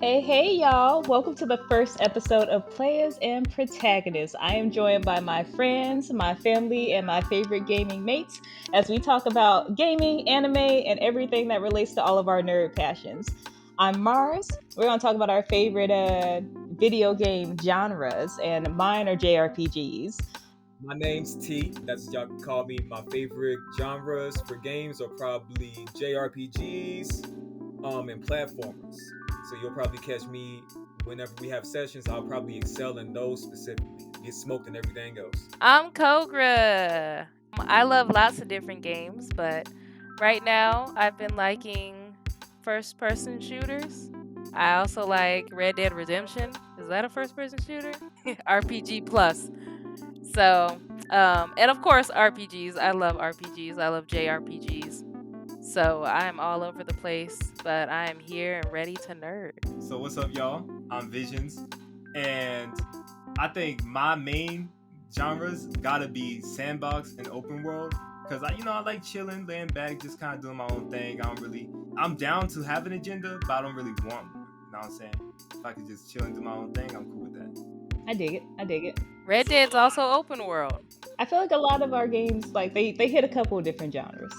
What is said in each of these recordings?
Hey, y'all. Welcome to the first episode of Players and Protagonists. I am joined by my friends, my family, and my favorite gaming mates as we talk about gaming, anime, and everything that relates to all of our nerd passions. I'm Mars. We're going to talk about our favorite video game genres, and mine are JRPGs. My name's T. That's what y'all can call me. My favorite genres for games are probably JRPGs, and platformers. So you'll probably catch me whenever we have sessions. I'll probably excel in those specifically. Get smoked and everything else. I'm Kogra. I love lots of different games, but right now I've been liking first person shooters. I also like Red Dead Redemption. Is that a first person shooter? RPG Plus. So, and of course, RPGs. I love RPGs. I love JRPGs. So I'm all over the place, but I am here and ready to nerd. So what's up, y'all? I'm Visions, and I think my main genres gotta be sandbox and open world. Cause I like chilling, laying back, just kind of doing my own thing. I'm down to have an agenda, but I don't really want one. You know what I'm saying? If I could just chill and do my own thing, I'm cool with that. I dig it. I dig it. Red Dead's also open world. I feel like a lot of our games, like they hit a couple of different genres.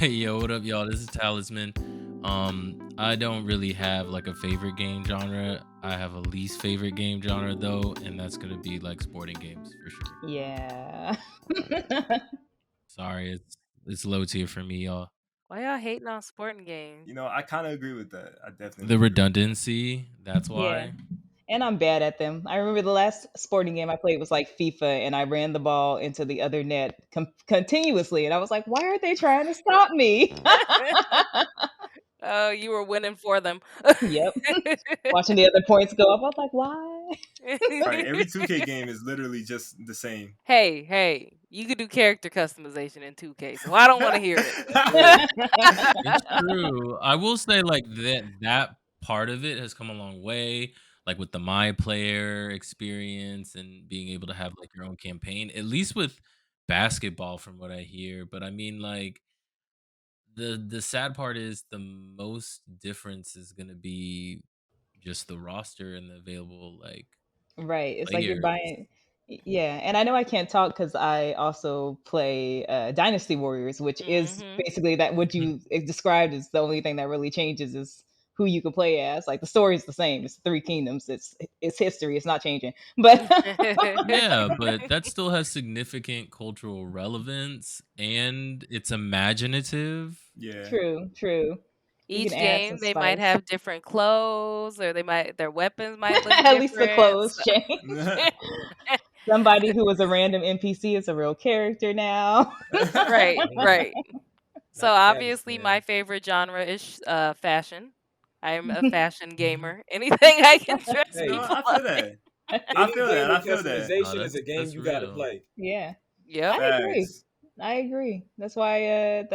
Yo, what up, y'all? This is Talisman. I don't really have like a favorite game genre. I have a least favorite game genre though, and that's gonna be like sporting games for sure. Yeah. Sorry, it's low tier for me, y'all. Why y'all hating on sporting games? I kind of agree with that. I definitely The agree. redundancy, that's Yeah. why. And I'm bad at them. I remember the last sporting game I played was like FIFA, and I ran the ball into the other net continuously. And I was like, why are they trying to stop me? Oh, you were winning for them. Yep. Watching the other points go up, I was like, why? Right, every 2K game is literally just the same. Hey, you could do character customization in 2K, so I don't want to hear it. It's true. I will say like that part of it has come a long way. Like with the My Player experience and being able to have like your own campaign, at least with basketball, from what I hear. But I mean, like the sad part is the most difference is gonna be just the roster and the available like Right. It's like you're players. buying. Yeah. And I know I can't talk because I also play Dynasty Warriors, which is Hmm basically that what you described is the only thing that really changes is who you can play as. Like the story is the same. It's Three Kingdoms. It's history. It's not changing. But Yeah, but that still has significant cultural relevance and it's imaginative. Yeah. true. You can Each add some game they might spice. have different clothes, or their weapons might look At least the different. clothes change. Somebody who was a random NPC is a real character now. Right. So Not the Caddies, obviously, my man. favorite genre is fashion. I'm a fashion gamer. Anything I can dress Hey, people I up. feel that. I any feel game that. I with feel that. Oh, customization is a game that's you got to real. play. Yeah. Yep. Facts. I agree. That's why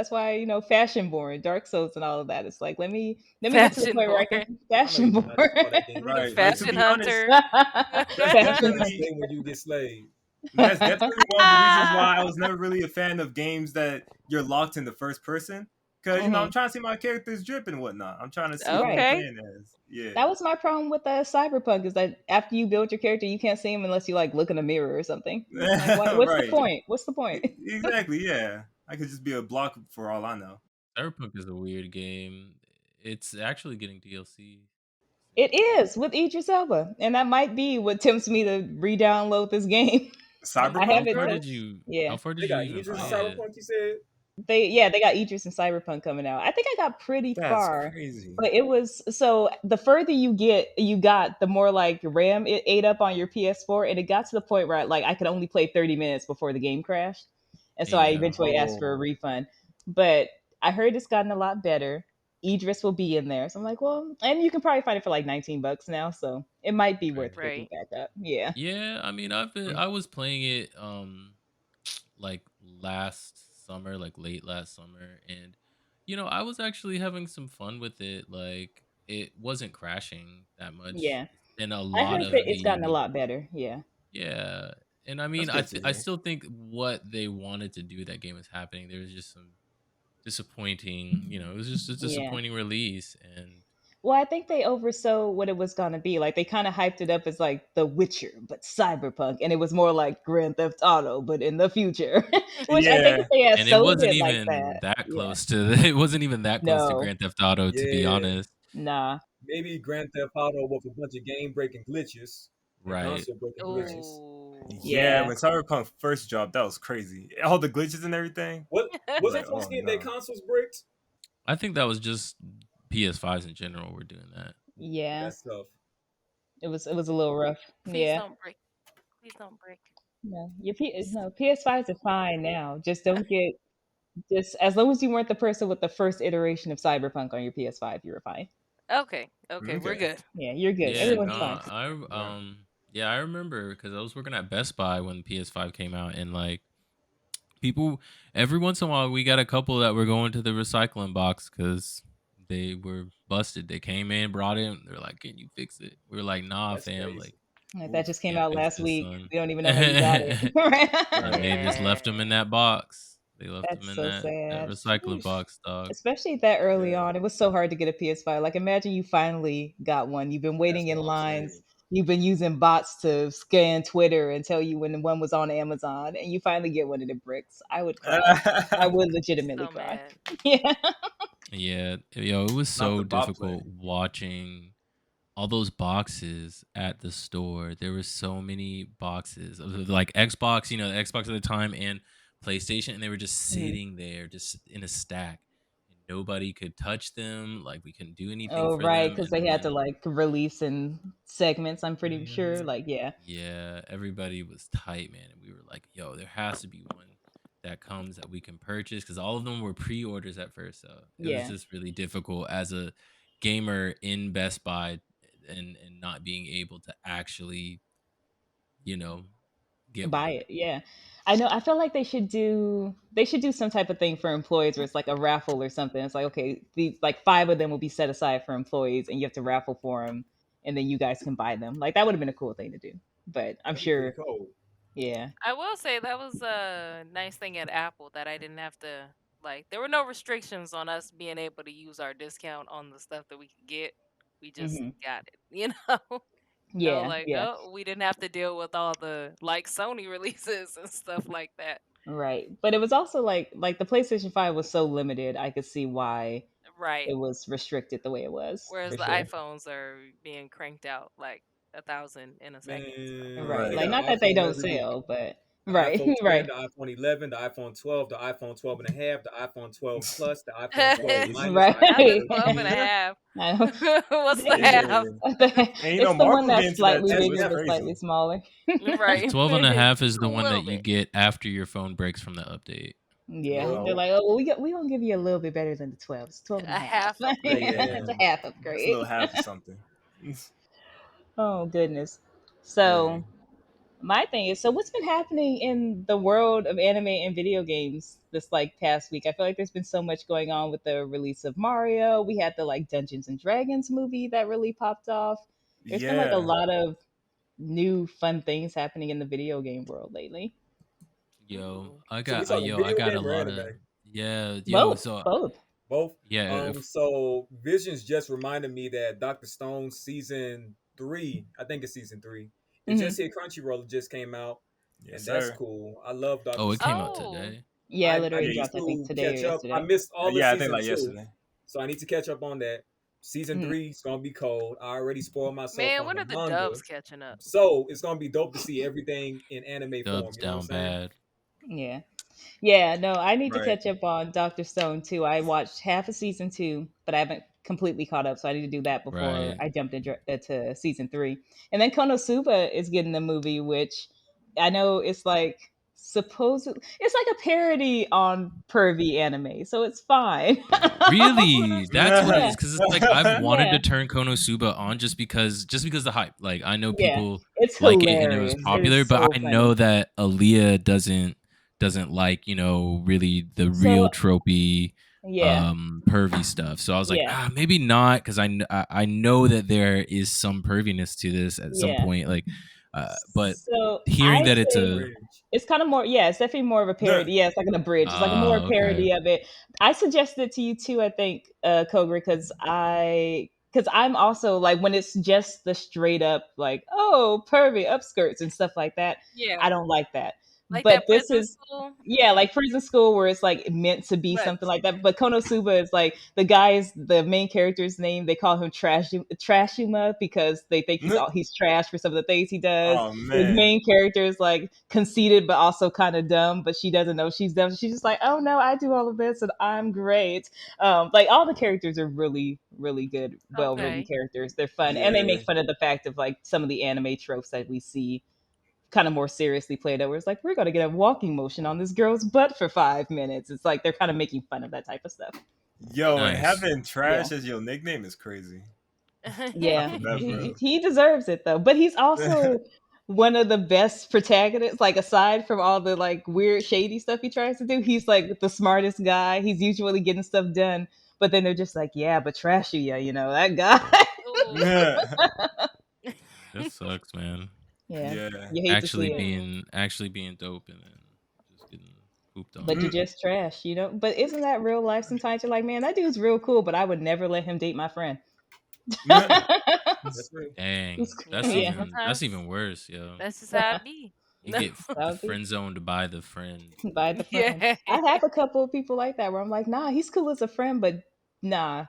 fashion born, Dark Souls and all of that. It's like let me get to the Fashion point where I born. can I know fashion you born. did not just call that game Right. Like to Fashion be honest, hunter. that's That's the Fashion. next definitely thing when you get slayed. that's definitely one of the reasons why I was never really a fan of games that you're locked in the first person. Because I'm Mhm. trying to see my characters drip and whatnot. I'm trying to see who I'm Okay. playing as. Yeah. That was my problem with Cyberpunk is that after you build your character, you can't see him unless you like look in a mirror or something. It's like, what's the Right. point? What's the point? Exactly. Yeah. I could just be a block for all I know. Cyberpunk is a weird game. It's actually getting DLC It soon. is with Idris Elba, and that might be what tempts me to re-download this game. I How Cyberpunk, have it far bro. did touched. you Yeah, how far They did you got even Idris in play Oh, it? Cyberpunk, you said? they got Idris and Cyberpunk coming out. I think I got pretty that's far, crazy. but it was so the further you got, the more like RAM it ate up on your PS4, and it got to the point where I could only play 30 minutes before the game crashed, and so I Yeah. eventually asked for a Oh, refund. But I heard it's gotten a lot better. Idris will be in there, so I'm like, well, and you can probably find it for like $19 now, so it might be Right. worth picking Right. back up. Yeah. Yeah, I mean I was playing it like last summer, like late last summer, and I was actually having some fun with it. Like it wasn't crashing that much. Yeah. It's been a I lot heard of that it's gotten a the lot better. Yeah. yeah. And I that's mean good to I hear. still think what they wanted to do with that game is happening. There was just some disappointing, it was just a Yeah. disappointing release and Well, I think they oversold what it was gonna be. Like they kind of hyped it up as like The Witcher, but cyberpunk, and it was more like Grand Theft Auto, but in the future. Which I think if Yeah. they had And it sold wasn't it like even that, that yeah, close to it wasn't even that close to no, Grand Theft Auto, to be Yeah, honest. nah, maybe Grand Theft Auto with a bunch of game breaking glitches and Right. console breaking glitches. Ooh. Yeah, yeah, when Cyberpunk first dropped, that was crazy. All the glitches and everything. What I was wasn't like, folks oh getting their no. consoles bricked? I think that was just PS5s in general were doing that. yeah. That's tough. It was a little rough. Please Yeah, don't break. Please don't break. no, no PS5s are fine now. Just don't get just as long as you weren't the person with the first iteration of Cyberpunk on your PS5, you were fine. Okay. Okay. We're Okay. good. Yeah, you're good. Yeah, Everyone's no, fine. Yeah. yeah, I remember because I was working at Best Buy when PS5 came out, and like people, every once in a while, we got a couple that were going to the recycling box because they were busted. They came in, brought it, they're like, "Can you fix it?" We were like, "Nah, That's fam, crazy. like Like that Oof. just came can't out fix last this, week. son." We don't even know how you got it. Right. And they just left them in Yeah. that box. They left them That's in so that sad. recycling Sheesh. box, dog. Especially that early Yeah, on. It was so hard to get a PS5. Like imagine you finally got one. You've been that's waiting in what I'm lines. saying. You've been using bots to scan Twitter and tell you when one was on Amazon, and you finally get one of the bricks. I would cry. I would legitimately So cry. mad. Yeah. Yeah, yo, it was Not so the bot play. difficult watching all those boxes at the store. There were so many boxes of like Xbox, the Xbox at the time and PlayStation, and they were just Mhm. sitting there, just in a stack, and nobody could touch them. Like we couldn't do anything Oh, for right, them. because And they had to then, like release in segments. I'm pretty sure. Hmm. Like, yeah. yeah, everybody was tight, man, and we were like, "Yo, there has to be one that comes that we can purchase," because all of them were pre-orders at first. So it was Yeah. just really difficult as a gamer in Best Buy and not being able to actually, you know, get Buy one. it. Yeah. I know. I feel like they should do some type of thing for employees where it's like a raffle or something. It's like, okay, these like five of them will be set aside for employees and you have to raffle for them and then you guys can buy them. Like that would have been a cool thing to do. But I'm That'd be pretty sure, cool. yeah. I will say that was a nice thing at Apple that I didn't have to like. There were no restrictions on us being able to use our discount on the stuff that we could get. We just Hmm. got it, you know. No, Yeah, like, yeah. oh, we didn't have to deal with all the like Sony releases and stuff like that. Right. But it was also like the PlayStation 5 was so limited, I could see why Right. it was restricted the way it was, Whereas for the sure. iPhones are being cranked out like 1,000 in a second. So Man, Right. they Right. Like got an not that they iPhone don't every week. sell, but The right, iPhone 10, right. the iPhone 11, the iPhone 12, the iPhone 12 and a half, the iPhone 12 Plus, the iPhone 12 Crazy. minus, the not iPhone the Right. 12 and a 13. half. I know. What's the half? Yeah. And It's the one Marvel get that's into that slightly That's too. bigger It's but definitely. slightly crazy. smaller. The Right. 12 and a half is A the one little that you bit. get after your phone breaks from the update. Yeah. Yep. They're Oh, like, oh, well, we gonna give you a little bit better than the 12. It's 12 and a a half. half upgrade. It's Yeah. a half It's a little upgrade. half or something. Oh, goodness. Crazy. So, my thing is, so what's been happening in the world of anime and video games this like past week? I feel like there's been so much going on with the release of Mario. We had the like Dungeons and Dragons movie that really popped off. There's been like a Yeah. lot of new fun things happening in the video game world lately. Yo, Ooh. I So we got talking I video got a game or lot anime? of yeah, yo, Both, so both. Both. yeah, So Visions just reminded me that Doctor Stone season 3, I think it's season 3. It Hmm. just hit Crunchyroll. It just came out, Yes, and that's sir. cool. I love Doctor oh, it came Stone. out Oh, today. Yeah, I literally Yeah. need dropped I think to today or catch up. I yesterday. missed all of Yeah. I think season like 2, yesterday. so I need to catch up on that. Season Hmm. 3 is gonna be cold. I already spoiled myself man, on when the are the manga, dubs catching up? so it's gonna be dope to see everything in anime Dubs form. You know what I'm down saying? bad. Yeah. Yeah, no, I need to Right. catch up on Doctor Stone too. I watched half of season two, but I haven't completely caught up, so I need to do that before Right. I jump into season three. And then Konosuba is getting a movie, which I know it's like supposedly it's like a parody on pervy anime, so it's fine. Really? That's what it Yeah, is. Because it's like I've wanted yeah, to turn Konosuba on just because the hype. Like I know yeah. people It's like it and it was hilarious. It popular, is but so I funny. know that Aaliyah doesn't like, really the So real tropey yeah, pervy stuff. So I was like, yeah, maybe not, because I know that there is some perviness to this at some yeah. point. Like but So hearing I that it's The say a bridge. it's kind of more, yeah, it's definitely more of a No. parody. Yeah, it's like an abridged. It's like a more okay. parody of it. I suggested it to you too, I think, Kogra, because I because I'm also like when it's just the straight up like, oh, pervy upskirts and stuff like that, Yeah, I don't like that. like But that this prison is, school. yeah, like prison school where it's like meant to be But something like that. But Konosuba is like the guy's the main character's name. They call him Trashuma because they think he's trash for some of the things he does. Oh The man. main character is like conceited but also kind of dumb, but she doesn't know she's dumb. She's just like, oh no, I do all of this and I'm great. Like all the characters are really, really good, well written okay, characters. They're fun and they Yeah. make fun of the fact of like some of the anime tropes that we see kind of more seriously played out where it's like we're going to get a walking motion on this girl's butt for 5 minutes. It's like they're kind of making fun of that type of stuff. Yo, and Nice. having Yeah, trash as your nickname is crazy. I yeah, feel bad for him. he deserves it though, but he's also one of the best protagonists. Like aside from all the like weird shady stuff he tries to do, he's like the smartest guy. He's usually getting stuff done, but then they're just like, yeah, but trashy, yeah, that guy. Ooh. Yeah. That sucks, man. Yeah, Yeah. you hate to see it. Actually being dope and then just getting pooped on. But you just trash. But isn't that real life? Sometimes you're like, man, that dude's real cool, but I would never let him date my friend. That's right. Dang, Yeah, that's sometimes even worse, yo. that's just how it be. You No. get That would be friend zoned by the friend. by the friend. Yeah. I have a couple of people like that where I'm like, nah, he's cool as a friend, but nah,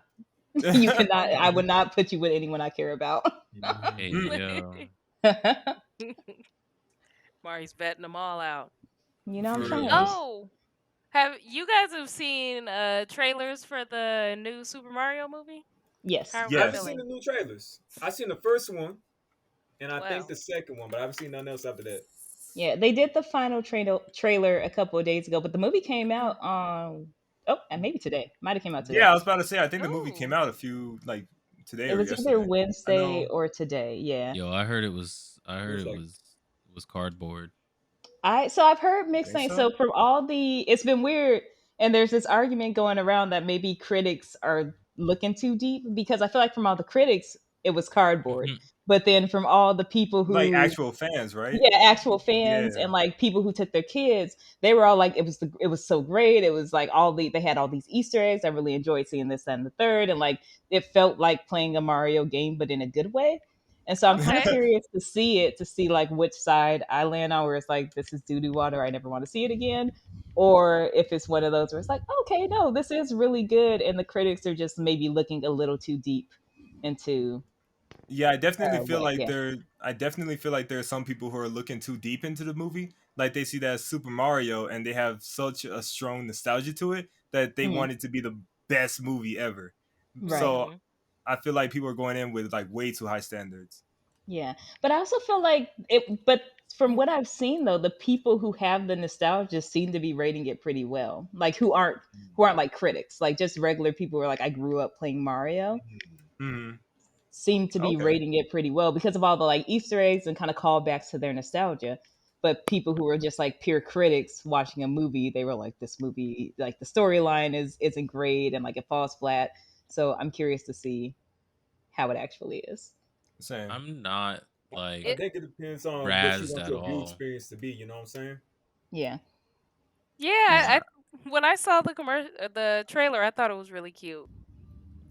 you cannot. I would not put you with anyone I care about. Hey, yo. Mari's vetting them all out. I'm For trying real. to. Oh, have you guys have seen trailers for the new Super Mario movie? Yes. How are I we haven't Yes. seen the feeling? new trailers. I've seen the first one, and I think Well, the second one, but I haven't seen nothing else after that. Yeah, they did the final trailer a couple of days ago, but the movie came out on. Oh, and maybe today. Might have came out Yeah, today. I was about to say I think the movie came ooh, out a few like today It or was either yesterday. I Wednesday know. or today. Yeah. Yo, I heard it was It was like, cardboard. I've heard You mixed think things. so? So from all the it's been weird and there's this argument going around that maybe critics are looking too deep because I feel like from all the critics it was cardboard. Mhm. But then from all the people Like who actual fans, right? yeah, actual fans Yeah. and like people who took their kids, they were all like it was so great. It was like they had all these Easter eggs. I really enjoyed seeing this and the third and like it felt like playing a Mario game but in a good way. And so I'm kind of okay. curious to see it to see like which side I land on where it's like this is doo doo water. I never want to see it again. Or if it's one of those where it's like, okay, no, this is really good, and the critics are just maybe looking a little too deep into Yeah, I definitely feel what, like yeah. there are some people who are looking too deep into the movie. Like they see that as Super Mario and they have such a strong nostalgia to it that they Mhm. want it to be the best movie ever. Right. So Hmm. I feel like people are going in with like way too high standards. Yeah. But I also feel like but from what I've seen though, the people who have the nostalgia seem to be rating it pretty well. Like who aren't like critics, like just regular people who are like I grew up playing Mario Hmm. seem to be Okay. rating it pretty well because of all the like Easter eggs and kind of callbacks to their nostalgia. But people who are just like pure critics watching a movie, they were like, this movie, like the storyline isn't great and like it falls flat. So I'm curious to see how it actually is. Same. I'm not I like It think it depends on what you razzed want at your view all. experience to be. You know what I'm saying? Yeah. yeah. Yeah. When I saw the trailer, I thought it was really cute.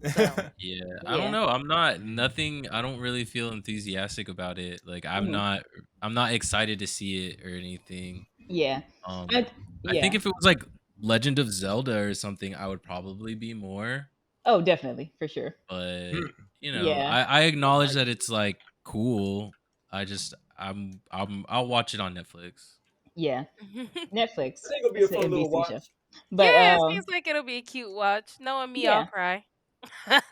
So Yeah, I don't Yeah. know. I'm not Mm. nothing. I don't really feel enthusiastic about it. Like Mhm. I'm not excited to see it or anything. Yeah. Um, I, I think yeah. if it was like Legend of Zelda or something, I would probably be more. Oh, definitely, for sure. But Yeah. I It acknowledge might that be. it's like cool. I'll watch it on Netflix. Yeah. I Netflix. think it'll be a fun It'd be a little sweet show. watch. But yeah, it seems like it'll be a cute watch. Knowing me, I'll yeah. cry.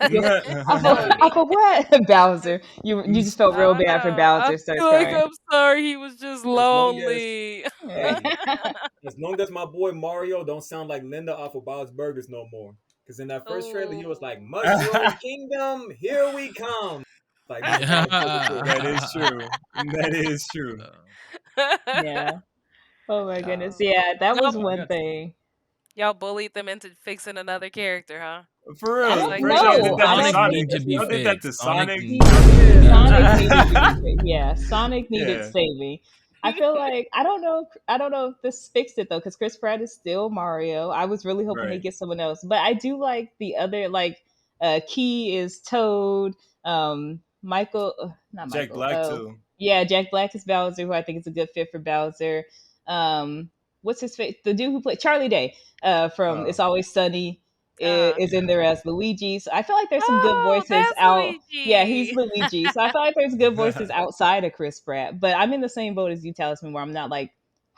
You'll Knowing me, off of what? Bowser. You just felt I real don't bad for know. I Bowser starts feel like crying. I'm sorry. He was just As long as lonely. hey, as long as my boy Mario don't sound like Linda off of Bob's Burgers no more. Because in that first trailer, he was like, Oh. Mushroom Kingdom, here we come. Like that's what Bob's Burgers said. That is true. That is true. Yeah. Oh my goodness. Oh. Yeah, that was Y'all, I one got you. thing. y'all bullied them into fixing another character, huh? For I It's real. don't like, Bro, y'all did know. that I to don't Sonic think needed Sonic. to That's be what Y'all did that to fixed. Sonic Sonic. needed to be yeah. fixed. Sonic needed to be yeah, Sonic needed Yeah. saving. I feel like I don't know if this fixed it though, because Chris Pratt is still Mario. I was really hoping they Right. get someone else, but I do like the other like Key is Toad. Michael, not Jack Michael. Black too. Yeah, Jack Black is Bowser, who I think is a good fit for Bowser. What's his face? The dude who played Charlie Day from Uh, It's Always Sunny Uh-huh. is in there as Luigi. So I feel like there's some good Oh, voices that's out. Yeah, he's Luigi. Luigi. So I feel like there's good voices outside of Chris Pratt. But I'm in the same boat as you, Talisman, where I'm not like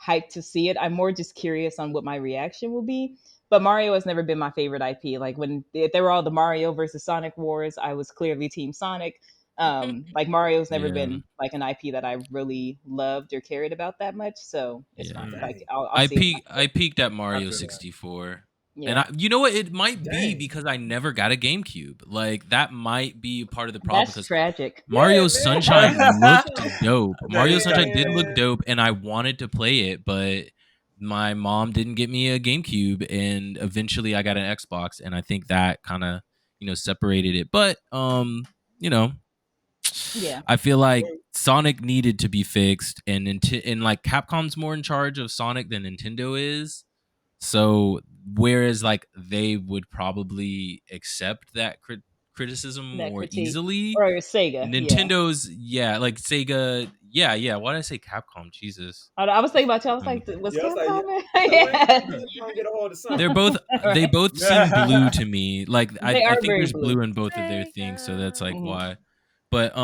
hyped to see it. I'm more just curious on what my reaction will be. But Mario has never been my favorite IP. Like when there were all the Mario versus Sonic wars, I was clearly Team Sonic. Like Mario's never Yeah, been like an IP that I really loved or cared about that much. So it's yeah. fine. mm, Like I'll see it when I see I it. peaked at I Mario feel that. 64. And Yeah, you know what? It might be Dang. because I never got a GameCube. Like that might be part of the problem that's because tragic. Yeah, Mario man. Sunshine Mario looked Sunshine. dope. That Mario is kind Sunshine of did gay. look Man. dope, and I wanted to play it, but my mom didn't get me a GameCube, and eventually I got an Xbox, and I think that kind of separated it. But you know, Yeah, I feel like Wait, Sonic needed to be fixed, and like Capcom's more in charge of Sonic than Nintendo is. So whereas like they would probably accept that criticism that more critique easily, or Sega. Yeah, Nintendo's like Sega, yeah. Why did I say Capcom? Jesus. I was thinking about you. I was Um, like, was yeah, I was like, yeah. Capcom? I was like, when Yeah, Capcom get a hold of they're Sonic? both they right. both seem blue to me. Like They I are think very there's blue. blue in both of their things, so that's Sega. like Hmm. why. But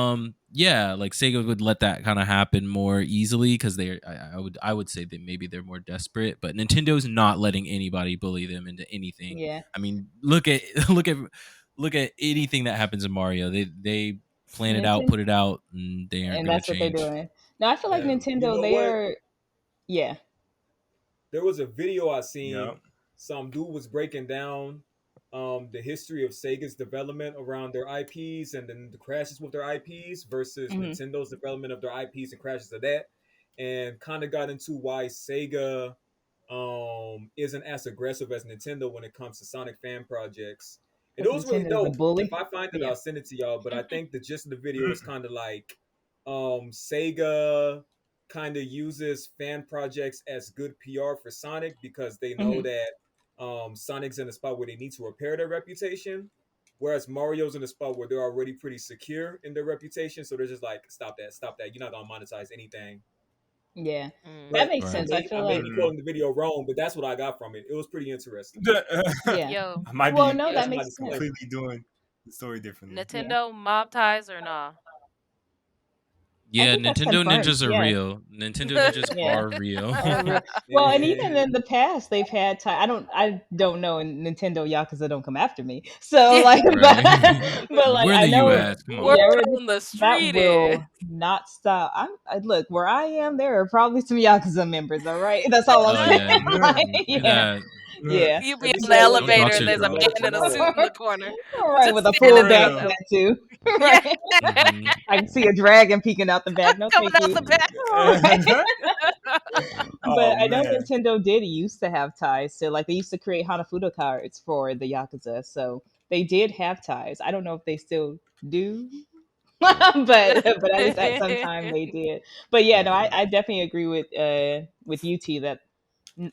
yeah, like Sega would let that kind of happen more easily because I would say that maybe they're more desperate, but Nintendo's not letting anybody bully them into anything. Yeah, I mean, look at look at anything that happens in Mario. They plan it out, Nintendo, put it out, and they aren't and gonna that's what they're change. doing. Now I feel like And you Nintendo, know they what? are. Yeah. There was a video I Yeah. seen. Some dude was breaking down the history of Sega's development around their IPs and then the crashes with their IPs versus Hmm. Nintendo's development of their IPs and crashes of that, and kind of got into why Sega isn't as aggressive as Nintendo when it comes to Sonic fan projects. And it Because was really Nintendo's a dope. If bully. I find it, Yeah. I'll send it to y'all. But I think the gist of the video is Mm, kind of like Sega kind of uses fan projects as good PR for Sonic because they know Hmm. that Sonic's in a spot where they need to repair their reputation. Whereas Mario's in a spot where they're already pretty secure in their reputation, so they're just like, stop that. You're not gonna monetize anything. Yeah. That But makes I Right. sense. I may feel I may like, be mm. quoting the video wrong, but that's what I got from it. It was pretty interesting. yeah. Yo, I might Well, be no, That's that yo. my makes sense. disclaimer. completely doing the story differently. Yeah. Nintendo mob ties or nah? I Yeah, think that's Nintendo confirmed. ninjas are Yeah. real. Nintendo ninjas Yeah. are real. Are real. Well, and even in the past, they've had time. I don't know, and Nintendo Yakuza don't come after me. So like, Right. but like We're in I the know, US. Come Word on. yeah, on the that street is. will not stop. Look where I am. There are probably some Yakuza members. All right, that's all I'm Oh saying. yeah. Like, Say yeah, that. yeah. You be Every on the so Don't often, elevator dox I'll and get there's a a yourself. call man from in a suit Nara. in the corner. All right, Just with a standing full in back the For real. tattoo. Yeah. Right, Hmm. I can see a dragon peeking out the back. No, Coming thank out you. the back. All right. But Oh I know man. Nintendo did used to have ties to like they used to create Hanafuda cards for the Yakuza, so they did have ties. I don't know if they still do, but at least at some time they did. But yeah, no, Yeah. I definitely agree with UT that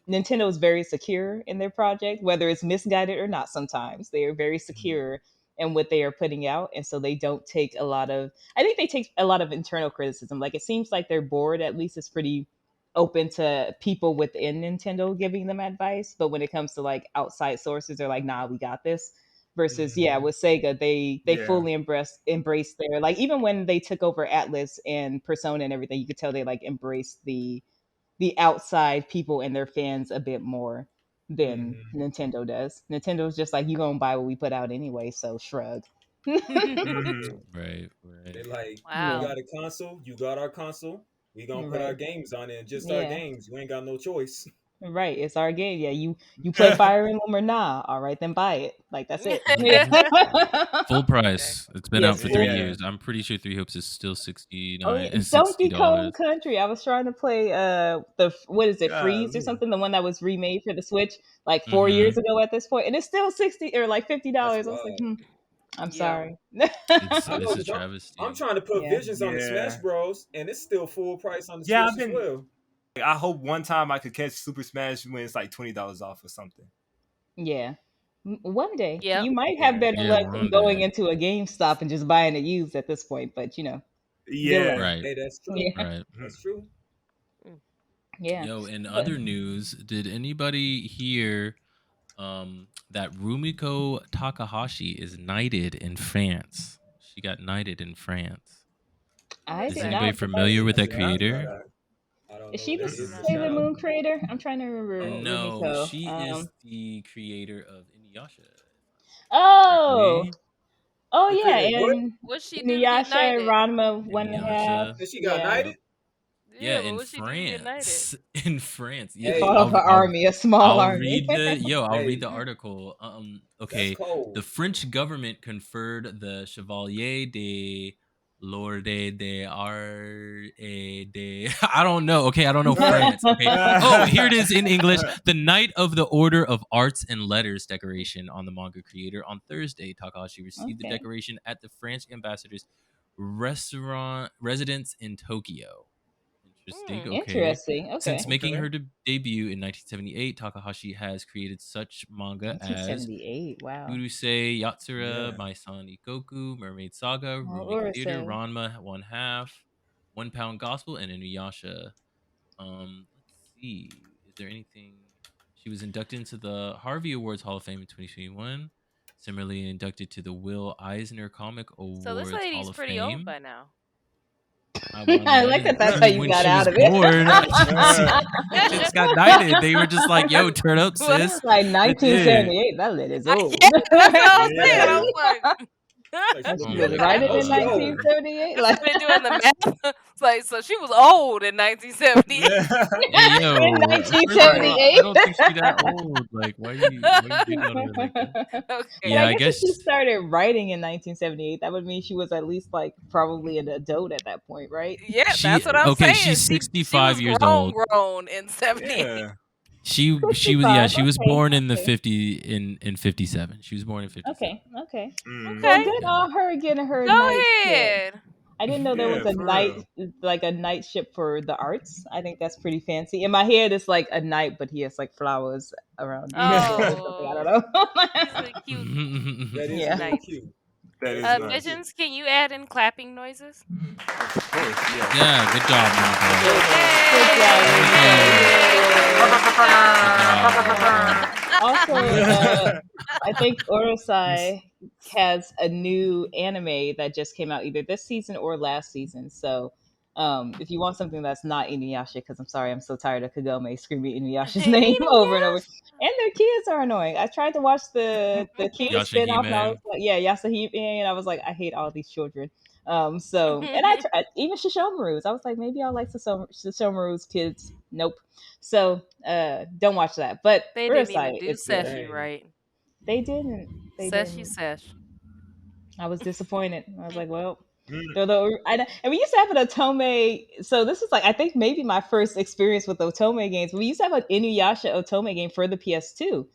Nintendo is very secure in their project, whether it's misguided or not. Sometimes they are very secure in what they are putting out, and so they don't take a lot of. I think they take a lot of internal criticism. Like it seems like their board, at least, is pretty open to people within Nintendo giving them advice. But when it comes to like outside sources, they're like, "Nah, we got this." Versus, yeah, Mhm. with Sega, they Yeah. fully embrace their like even when they took over Atlas and Persona and everything, you could tell they like embraced the outside people and their fans a bit more than Mhm. Nintendo does. Nintendo's just like you gonna buy what we put out anyway, so shrug. Hmm. Right. Right. They like, you Yeah, Wow. got a console, you got our console. We gonna put our right. games on it, and just our Yeah, games. You ain't got no choice. right. It's our game. Yeah, you play Fire Emblem or nah? All right, then buy it. Like that's it. Yeah, Hmm. Full Okay. price. It's been out yes. for Full. 3 years. Yeah. I'm pretty sure Three Hopes is still Oh 69 yeah, and Donkey Kong $60. Country. I was trying to play the what is it, Freeze or Golly. something, the one that was remade for the Switch like 4 years Hmm. ago at this point, and it's still 60 or like fifty That's dollars. I was like, wild. I'm Yo. sorry. I know It's a because I'm travesty. trying to put Yeah, Visions on the Smash Yeah. Bros, and it's still full price on the Yeah, Switch I've as been well. I hope one time I could catch Super Smash when it's like $20 off or something. yeah. One day, Yep. you might have Yeah. better Yeah, luck than one going day. into a GameStop and just buying it used at this point. But good luck. Yeah. Right. Hey, that's true. Yeah, Right. That's true. Mm. yeah. Yo, in But other news, did anybody hear that Rumiko Takahashi is knighted in France? She got knighted in France. Who I is Is did that? anybody not, but I familiar did, with I that did not see creator? Yeah. that. I don't is know she what the that I'm is. not Sailor Shout sure. out. Moon creator? I'm trying to remember No, Rumiko. she is the creator of Inuyasha, if I'm Oh, correctly. oh The yeah, creator of what? and What she do to get Inuyasha, knighted? Ranma 1.5. Inuyasha. And she got Yeah, knighted? Yep. Yeah, Yeah, but in what she do to get knighted? France. In France. she Yeah, Hey, fought off an army, a small I'll army. read I'll read hey, the article. that's Okay. cold. The French government conferred the Chevalier de L'Ordre de Art de I don't know. Okay, I don't know France. Okay. Oh, here it is in English. The Knight of the Order of Arts and Letters decoration on the manga creator on Thursday. Takahashi received the Okay. decoration at the French ambassador's restaurant residence in Tokyo. Interesting. Hmm. Okay. Interesting. Since Okay. making Okay. her debut in 1978, Takahashi has created such manga as 1978. Wow. Urusei Yatsura, Yeah. My Son Ikoku, Mermaid Saga, Oh, Rumi Theater, Urusei. Ranma One Half, One Pound Gospel, and Inuyasha. Let's see. Is there anything? She was inducted into the Harvey Awards Hall of Fame in 2021. Similarly inducted to the Will Eisner Comic So this Awards Hall lady's of pretty old Fame. by now. Well, I mean, I I like that. didn't. That's how you When got she out was of it. born, she just got knighted. They were just like, "Yo, turn up, Well, sis." Like That's it. 1978. That lady's old. yeah, that's what I was saying. I Yeah. was like, Like, she And look she Oh was my young. writing Oh, in she god. old. 1978. I've Like been doing the math. It's like, so she was old in 1978. Hey, in yo. First of Right. all, I 1978. don't think she that old. Like, why you beating on her like that? But Okay. Yeah, I I guess if she guess. started writing in 1978, that would mean she was at least like probably an adult at that point, right? Yeah, that's She what I'm okay. saying. She's She was 65 years grown, old. grown in 78. Yeah. She was yeah. 65. She was Okay. born in the Okay. 50 in 57. She was born in 57. Okay. Okay. Well, Mm. Okay, good Yeah. on her getting her go night ship. ahead. I didn't know there was Yeah, a for night, real. like a night ship for the arts. I think that's pretty fancy. In my head, it's like a knight, but he has like flowers around his head or something. I Oh, don't he's know. a cute That is a Yeah. little knight. cute. That That is is a little nice. cute. Visions, can you add in clapping noises? Of course, yes. Yeah, good job, Monica. Good one. Good job, Rico. Monica. Yay. Good job, Monica. Also, I think Yes. Orosai has a new anime that just came out either this season or last season. So, if you want something that's not Inuyasha, because I'm sorry, I'm so tired of Kagome screaming Inuyasha's name over and over, Inuyasha. and their kids are annoying. I tried to watch the kid spinoff, and I was Yashahime. like, yeah, Yasahime, and I was like, I hate all these children. So, and I tried even Shishomaru's. I was like, maybe I'll like Shishomaru's kids. Nope. So, don't watch that. But They didn't even Urusai do is good. Seshi Dang. right. They didn't. They Seshi didn't. Sesh. I was disappointed. I was like, well, Mm. and we used to have an Otome. So this is like I think maybe my first experience with Otome games. We used to have an Inuyasha Otome game for the PS2.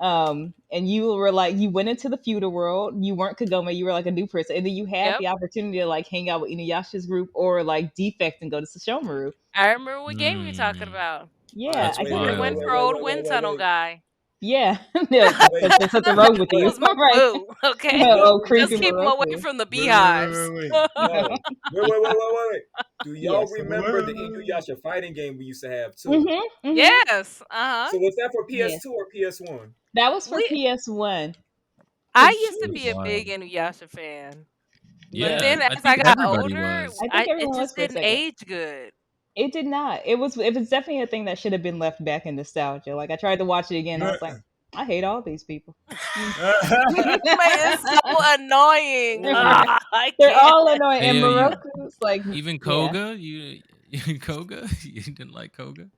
And you were like you went into the feudal world. You weren't Kagome. You were like a new person, and then you had Yep. the opportunity to like hang out with Inuyasha's group or like defect and go to Sesshomaru. I remember what game you're talking Mm, about. All right, Yeah, that's I wait, think The it wait, wait, was. wild. wait, wait, Wind wait, wait, wait, Tunnel wait, guy. Yeah, no, wait, there's something wrong with He you, wait. was my right? boo, okay? Oh, Just creepy keep him away Moroku. from the Wait, wait, wait, beehives. wait, wait. No. Wait. Do y'all Yes. remember the Inuyasha fighting game we used to have too? Mm-hmm. Mm-hmm. Yes. Uh-huh. So was that for Yes. PS2 or PS1? That was for We PS1. I Because used to That's be a big wild. Inuyasha fan. But yeah, Yeah, then I as I think got everybody older, was. I think it everyone was just for a didn't second. age good. It did not. It was definitely a thing that should have been left back in nostalgia. Like I tried to watch it again. I was like, I hate all these people. Man, it's so annoying. Ooh. I They're can't. all annoying. Hey, And yo, you Moroku's like, even yeah. Koga, you Koga, you didn't like Koga?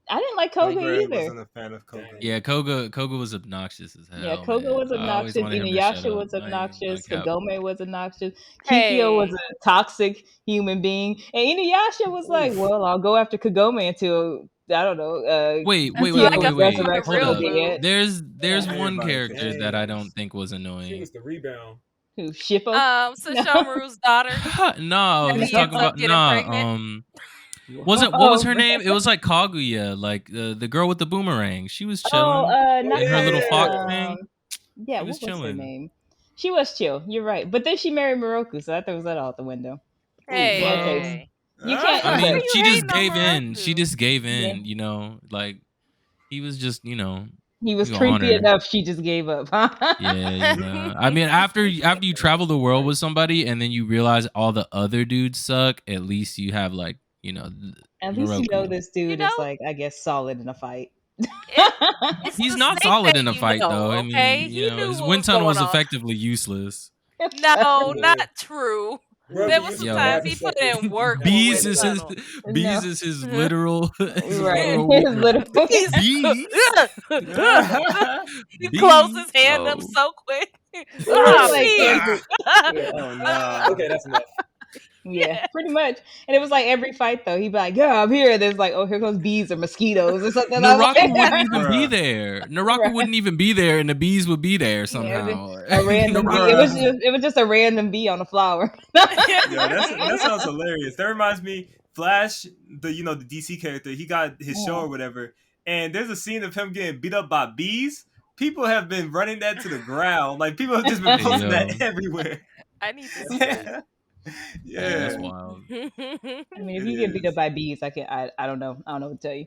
I didn't like Koga Koga either. wasn't a fan of Koga. Dang. Yeah, Koga was obnoxious as Yeah, hell, Koga man. was I always obnoxious. wanted him to shut Inuyasha up. was I ain't gonna obnoxious. cap. Kagome was obnoxious. Kikyo was Hey. a toxic human being. And Inuyasha was like, Oof. well, I'll go after Kagome until, I don't know, Wait, wait, Until wait, I wait, Kyogo can wait, find wait. the resurrects Hold him real at up. the boo. end. There's Yeah. one Everybody could character that change. I don't think was She annoying. was the rebound. Who, Shippo? No. Sesshomaru's daughter Nah, I that was he No. ends talking up about getting pregnant. wasn't what was Whoa. her name? It was like Kaguya, like the girl with the boomerang. She was Oh, chilling Oh in her little Nakami. fox yeah. thing. Yeah, She was what was her chilling. name? She was chill. You're right. But then she married Moroku, so that throws that out the window. Ooh, Bad taste. Well, Hey. You can't. I Why are Look. mean, you she just hating on gave in. She Moroku? just gave Yeah, in. Like he was just, he was you gonna creepy honor. enough. She just gave up. Huh? Yeah, I mean, after you travel the world with somebody and then you realize all the other dudes suck, at least you have like At least you know Moroku. this You dude is know, like, I guess, solid in a fight. it, it's He's the not same solid thing in a you fight though. know, I mean, okay? He knew his what wind was tunnel going was on. effectively useless. No, yeah. not true. Bro, There be was some using the Yo, times map he put instructor. in work on bees wind is his tunnel. No, literal his right. literal His weakness. little. He's Bees, he closed his bees. hand up Yo, so quick. It was Ah, like bees. every. Yeah, Oh no. Okay, that's enough. yeah, Yeah. pretty much. And it was like every fight though. He'd be like, "Yeah, I'm here." There's like, "Oh, here comes bees or mosquitoes or something." I'm Naraku wouldn't like, even be Bruh. there. Naraku right. wouldn't even be there, and the bees would be there Yeah, somehow. a random bee. Naraku. Bruh. It was just a random bee on a flower. Yo, that sounds hilarious. That reminds me, Flash, the DC character, he got his show Yeah. or whatever, and there's a scene of him getting beat up by bees. People have been running that to the ground. Like people have just been Hey posting that yo, everywhere. I need to That's see that. crazy. yeah, that's Yeah, wild. I mean, if it you get beat up is. by bees, I don't know. I don't know what to tell you.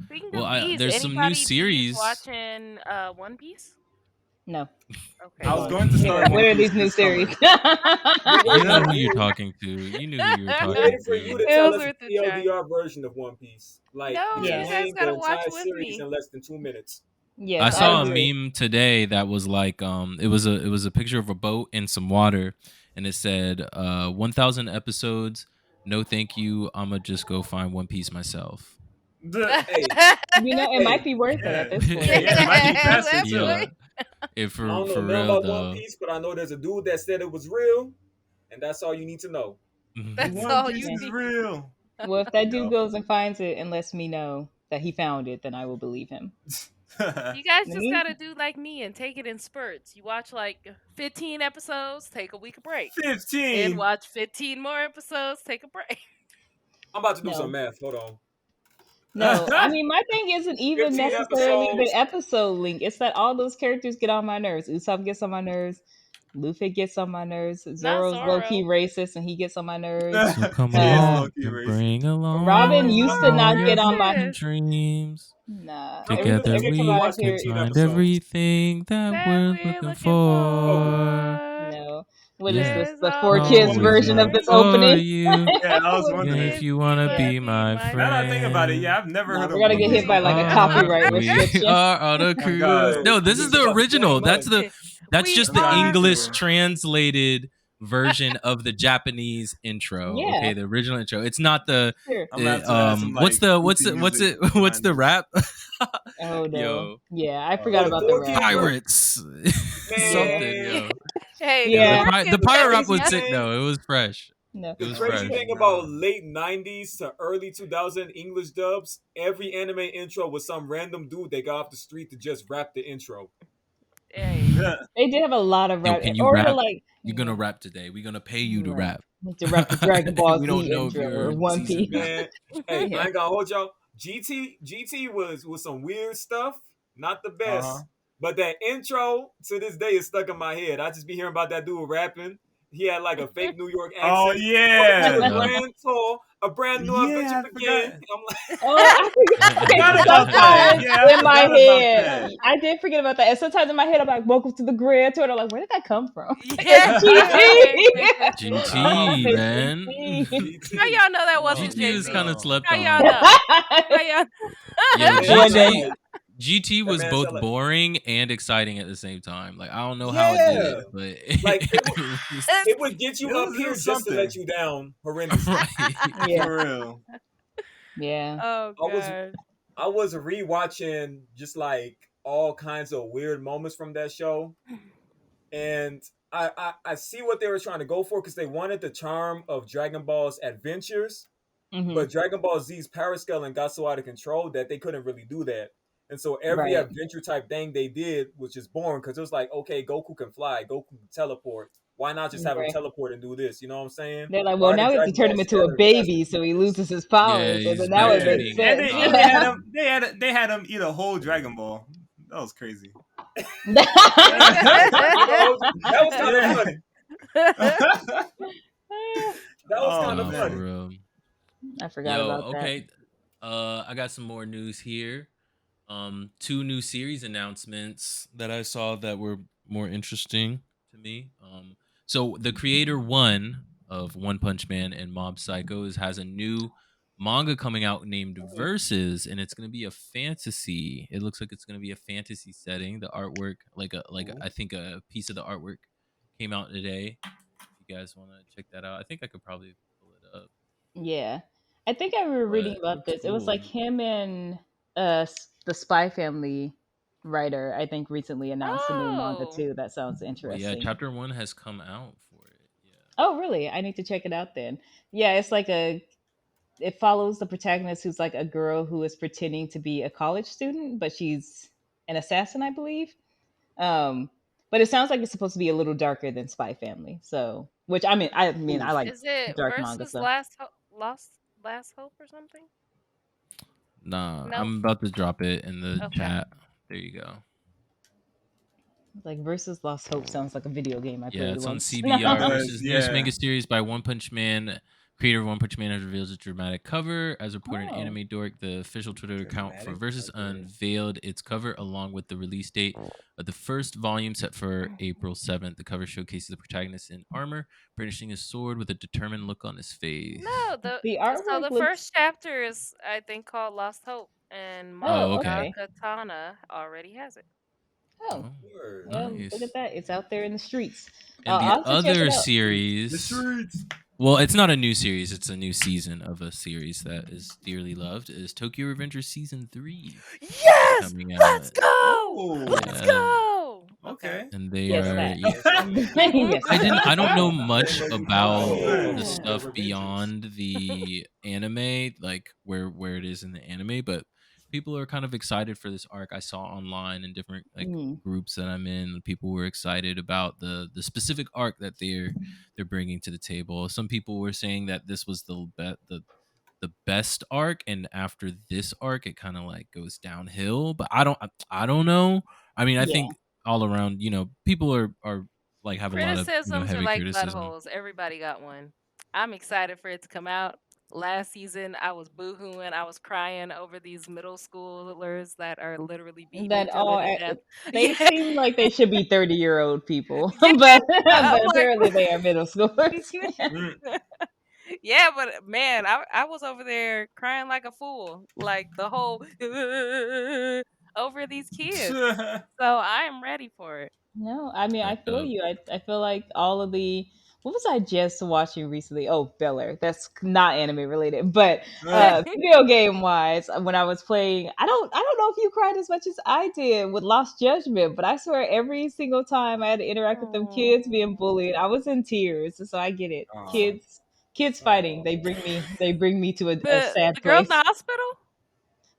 Speaking Well, of bees, there's some new anybody bees series. watching One Piece? No. Okay. I was Hold on. going to start What One are Piece these new this series? summer. We You waiting know for who it you're you. talking to. You knew who you were We talking waiting for you to. to tell was us worth the a try. TLDR version of One Piece. Like you No, can you Yeah. guys name the gotta watch entire with series me. in less than 2 minutes. I Yes, I saw a agree. meme today that was like it was a picture of a boat in some water and it said 1000 episodes, no thank you, I'ma just go find One Piece myself. Hey, It might hey, be worth it at Yeah, this point. yeah, it might be Yeah, faster that too. Yeah. point. If I don't know for nothing real about One though. Piece, but I know there's a dude that said it was real, and that's all you need to know. That's One all Piece you Yeah. is need. real. Well, if that dude Yo. goes and finds it and lets me know that he found it, then I will believe him. You guys In the just gotta meantime, do like me and take it in spurts. You watch like 15 episodes, take a week of break. Then 15. watch 15 more episodes, take a break. I'm about to do some no. math. Hold on. No, I mean my thing isn't even 15 necessarily the episodes. episode link. It's that all those characters get on my nerves. Usopp gets on my nerves. Luffy gets on my nerves. Not Zoro's low key Zoro. racist and he gets on my nerves. So come He is Uh, along low-key and racist. bring Robin along used to Robin all not your get on hopes my and racist. dreams. nah. How many Together niggas Every time can we I watch can hear 15 find episodes? everything that That we're we're looking looking Okay. for. for. no, what is Yeah, this? There's The four always kids always version of love this more. for opening? you. Yeah, I was What is And this? if wondering. you You wanna wanna Yeah. be be my my Now that I think about it, friend, yeah, I've never No, heard we're of gonna One get hit Piece. by we like a are copyright we restriction. are on a My cruise. God, No, you this is just the about to original. flame us. That's We just I'm the trying to English do. translated version of the Japanese intro. Yeah, Okay, the original intro. It's not the sure. I'm gonna have to add some like goofy what's music it what's behind the this. rap? Oh no. Yo, Yeah, I Oh forgot Oh, the about man. the four rap. kids version. pirates. Yeah. Something, Man, yo. Hey, Yo, Yeah. the the pirate rap crazy was Yes. sick thing, though. It was fresh. No. It the was crazy fresh. Oh thing about no. late 90s to early 2000 English dubs, every anime intro was some random dude that got off the street to just rap the intro. Hey. They did have a lot of Yo, rap, can you or to rap? like, You're gonna rap today. We're gonna pay you to right, rap. to rap the Dragon Ball We don't Z know if intro you're or One seasoned Piece. now. Man, hey, Yeah. I ain't gonna hold y'all. GT was some weird stuff, not the Uh-huh. best. But that intro to this day is stuck in my head. I just be hearing about that dude rapping. He had like a fake New York Oh accent. Welcome to the yeah. Yeah. Grand Tour, a brand new adventure Yeah, I begin. forgot. I'm like, Oh, I forget. I Okay, forgot about that. sometimes Yeah, I in my forgot about head, that. I did forget about that. And sometimes in my head, I'm like, "Welcome to the Grand Tour." And I'm like, "Where did that come from?" It's Yeah. GT. oh, GT, It's man. GT. How GT. y'all know that Oh wasn't GT Jay was Z? kind of no. slept How y'all on. know? How y'all? Yo, Man, One day. GT that was man both sound like, boring and exciting at the same time. Like I don't know how it did yeah. it, but Like was it would get you up It here was just to something. let you down horrendously. right. Yeah, For real. yeah. Oh I was god. I was rewatching just like all kinds of weird moments from that show, and I see what they were trying to go for because they wanted the charm of Dragon Ball's adventures, Hmm. but Dragon Ball Z's power scaling got so out of control that they couldn't really do that. And so every Right. adventure type thing they did was just boring because it was like, okay, Goku can fly, Goku can teleport. Why not just have him Right. teleport and do this? You know what I'm saying? They're like, Why well, are the now we have to Dragon turn him Balls into a scattering faster? baby, so he loses his Yeah, powers, and he's then that back would to Yeah. make being And sense. they God. and they had Yeah. him they had they had him eat a whole Dragon Ball. That was crazy. That was kind of Yeah. funny. That was Oh kind of No, for funny. man. real. I forgot Yo, about that. okay. I got some more news here. Two new series announcements that I saw that were more interesting to me. So the creator one of One Punch Man and Mob Psycho has a new manga coming out named Versus, and it's gonna be a fantasy. It looks like it's gonna be a fantasy setting. The artwork, Ooh. I think a piece of the artwork came out today. If you guys want to check that out, I think I could probably pull it up. Yeah. I think I remember reading But about Looks this. It was like cool. him and the Spy Family writer, I think recently announced a new manga Oh. too. That sounds well, yeah, interesting. chapter one has come out for it. Yeah. Oh, really? I need to check it out then. Yeah, it's like it follows the protagonist who's like a girl who is pretending to be a college student, but she's an assassin, I believe. Um, but it sounds like it's supposed to be a little darker than Spy Family. So, which I mean, I Oof. like Is it dark manga, versus so Last Hope or something? Nah, No. I'm about to drop it in the Okay. chat. There you go. like versus Lost Hope sounds like a video game I Yeah, played it's on once. It CBR. does, Versus newest yeah. manga series by One Punch Man. Creator of One Punch Man has revealed a dramatic cover. As reported in Oh, Anime Dork, the official Twitter account for Dramatic Versus cover. unveiled its cover along with the release date of the first volume set for April 7th. The cover showcases the protagonist in armor, brandishing his sword with a determined look on his face. No, the so artwork the looks. first chapter is I think called Lost Hope, and Oh, Oh, okay. okay. Mangaka already has it. Oh, Oh, Word. well, look at nice. that. It's out there in the streets. And the I'll have to check it other out. The series, streets. well, it's not a new series, it's a new season of a series that is dearly loved, is Tokyo Revengers Season 3 is Yes! coming Let's out. go! Oh. Let's Yeah. go! Okay. Okay. And they Yes, are that. yeah, Yes, I can. Yes, that. I don't know I didn't much know you about followed Oh the man. the stuff Revengers. beyond the anime, like where it is in the anime, but people are kind of excited for this arc. I saw online in different like Mm, groups that I'm in, people were excited about the specific arc that they're bringing to the table. Some people were saying that this was the best arc, and after this arc it kind of like goes downhill, but I don't know. I mean, I yeah. think all around, people are like have a lot of, Criticisms are heavy like criticism. buttholes. Everybody got one. I'm excited for it to come out. Last season, I was boohooing. I was crying over these middle schoolers that are literally beating That each other all to death. they Yeah, seem like they should be 30-year-old people, yeah. but I'm but like, apparently they are middle schoolers. Mm. yeah, but man, I was over there crying like a fool, like the whole over these kids. So I am ready for it. No, I mean I Yep, feel yep. you. I feel like all of the what was I just watching recently? Oh, Bel Air. That's not anime related, but video game wise, when I was playing, I don't know if you cried as much as I did with Lost Judgment, but I swear every single time I had to interact with them kids being Oh. bullied, I was in tears. So I get it. Aw. Kids fighting. Oh, They bring me to a The sad girl in the place. hospital?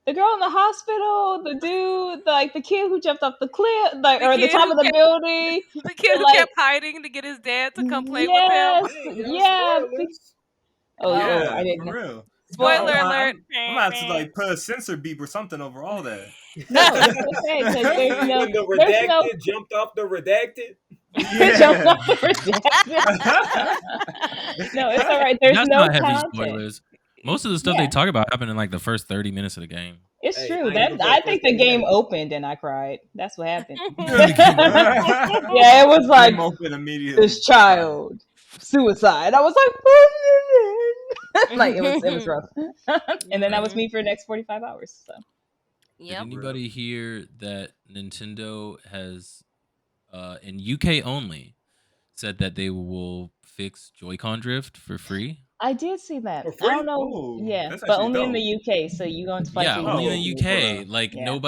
The girl in the hospital, the dude, like the kid who jumped off the cliff, like The or the kid top who of the kept building, the kid who like kept hiding to get his dad to come play with him. yes, dang, y'all yeah. spoilers. Oh, Yeah, I for didn't. real. No, Spoiler alert. I'm gonna have to like put a censor beep or something over all that. No, it's okay because You there's mean no, when the there's no redacted jumped off the redacted? jump Yeah. off the redacted. No, it's all right. There's That's no not heavy content. spoilers. Most of the stuff they Yeah, talk about happened in like the first 30 minutes of the game. it's Hey, true. I ain't That even play I the first think the 30 game minutes. opened and I cried. That's what happened. The game opened. Yeah, it was like Game open immediately. this child suicide. I was like, like it was rough. And then that was Mhm. me for the next 45 hours. So Did Yep. anybody hear that Nintendo has in UK only said that they will fix Joy-Con drift for free? I did see For that. I don't free? know. Oh, Yeah, that's but actually only in dope. the UK. So you're going to fight Yeah, your only in Oh, the US hold UK. on. Like Yeah.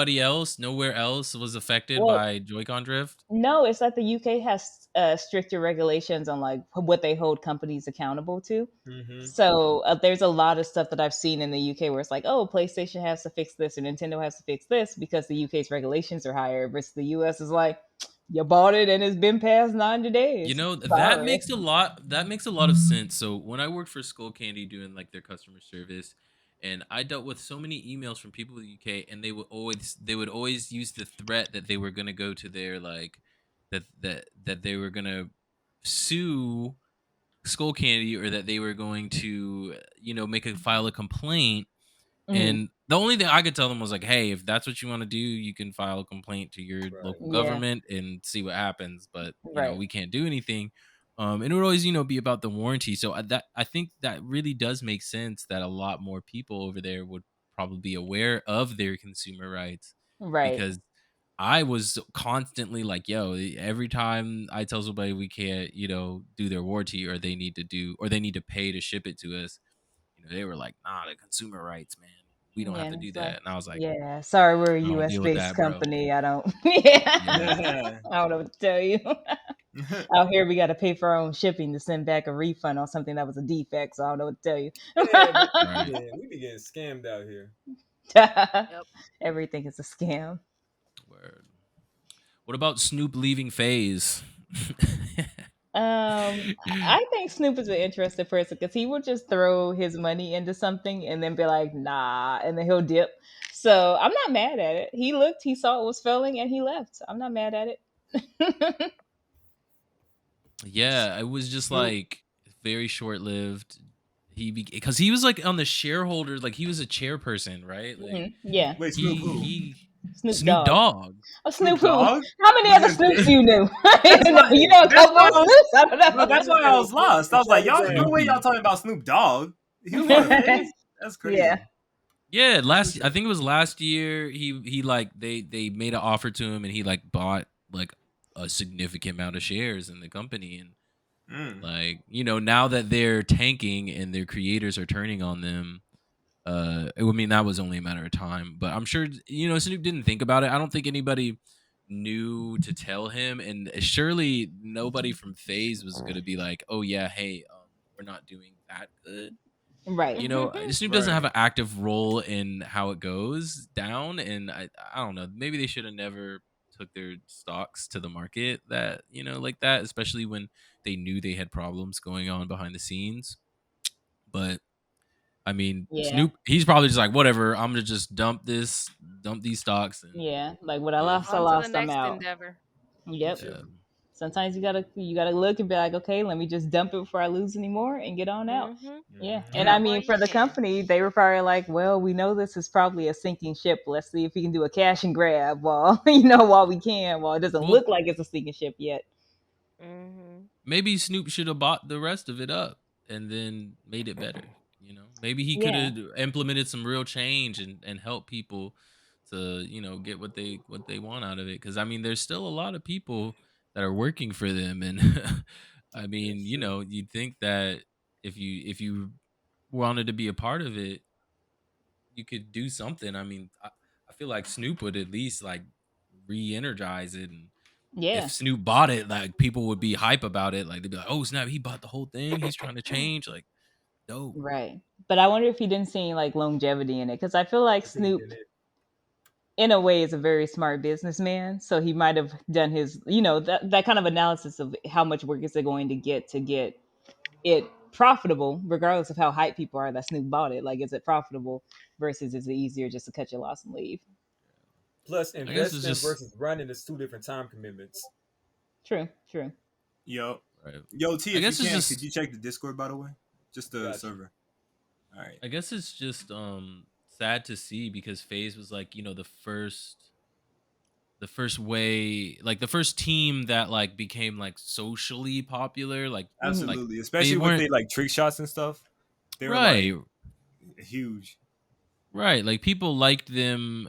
nowhere else was affected Well, by Joy-Con drift. no, it's that the UK has stricter regulations on like what they hold companies accountable to. Mm-hmm. So there's a lot of stuff that I've seen in the UK where it's like, oh, PlayStation has to fix this or Nintendo has to fix this because the UK's regulations are higher, versus the US is like, you bought it and it's been past 90 You days. know, Sorry. that makes a lot of sense. So when I worked for Skull Candy doing like their customer service, And I dealt with so many emails from people in the UK, and they would always use the threat that they were gonna go to their like that they were gonna sue Skull Candy, or that they were going to make a file a complaint. Mhm. And the only thing I could tell them was like, hey, if that's what you want to do, you can file a complaint to your Right. local Yeah. government and see what happens. But Right. we can't do anything. And it would always be about the warranty. So I think that really does make sense that a lot more people over there would probably be aware of their consumer rights, Right. because I was constantly like, yo, every time I tell somebody we can't, do their warranty, or they need to pay to ship it to us, they were like, nah, the consumer rights, man. We don't have Yeah. to do It's like, that. And I was like, yeah. Sorry, we're a I don't U.S. deal with based that, bro. company. I don't. Yeah. Yeah. I don't know what to tell you. Out here, we got to pay for our own shipping to send back a refund on something that was a defect. So I don't know what to tell you. Yeah, man, Right. we be getting scammed out here. Yep. Everything is a scam. Word. What about Snoop leaving Phase? I think Snoop is an interesting person because he would just throw his money into something and then be like, nah, and then he'll dip. So I'm not mad at it. He looked, he saw it was failing, and he left. I'm not mad at it. Yeah, it was just Snoop. like very short lived. Because he was like on the shareholder, like he was a chairperson, right? Like Yeah, Wait, Snoop he who? he Snoop Snoop Dogg. Dogg. Oh, Snoop Snoop who? Dogg How many was other in Snoops Phase. you knew? That's why. You know a That's couple why of I was. Snoops? I Bro, He that's was why I the was he was lost. I in was like, charge of y'all, no the way y'all Snoopy. talking about Snoop Dogg. He was part of don't Phase. That's know. Yeah. crazy. Yeah, Appreciate I think it was last year. He like they made an offer to him, and he like bought like a significant amount of shares in the company. And it. Mm. like now that they're tanking and their creators are turning on them, I mean that was only a matter of time. But I'm sure Snoop didn't think about it. I don't think anybody knew to tell him, and surely nobody from Phase was going to be like, oh yeah, hey, we're not doing that good. Right. Snoop doesn't have Right. an active role in how it goes down. And I don't know, maybe they should have never took their stocks to the market that like that, especially when they knew they had problems going on behind the scenes. But I mean, Yeah. Snoop, he's probably just like, whatever, I'm gonna just dump these stocks. And Yeah. Like what I yeah. lost, I On to the lost. I'm next out. endeavor. Me Yep. too. Yeah. Sometimes you gotta look and be like, okay, let me just dump it before I lose anymore and get on out. Mhm. Yeah, Hmm. and I Out while mean, you for the can. company, they were probably like, well, we know this is probably a sinking ship. Let's see if we can do a cash and grab while while we can, while it doesn't Well, look like it's a sinking ship yet. Mhm. maybe Snoop should have bought the rest of it up and then made it better. Maybe he could Yeah, have implemented some real change and help people to get what they want out of it. Because I mean, there's still a lot of people that are working for them, and I mean, That's true. you'd think that if you wanted to be a part of it, you could do something. I mean, I feel like Snoop would at least like re-energize it. And if yeah, Snoop bought it, like people would be hype about it. Like they'd be like, "Oh snap, he bought the whole thing. He's trying to change." Like, dope. right. But I wonder if he didn't see like longevity in it, because I feel like I think he Snoop, did it. in a way, is a very smart businessman. So he might have done his, that kind of analysis of how much work is it going to get it profitable, regardless of how hype people are that Snoop bought it. Like, is it profitable versus is it easier just to cut your loss and leave? Plus, I guess it's investing just versus running is two different time commitments. True, true. Yo, right. yo, T, I if you guess it's can, could just you check the Discord by the way? Just the Got you. server. All right. I guess it's just sad to see, because FaZe was like, the first way, like the first team that like became like socially popular, Hmm. like Absolutely, they especially with weren't they like trick shots and stuff. They were right, like huge. right. Like people liked them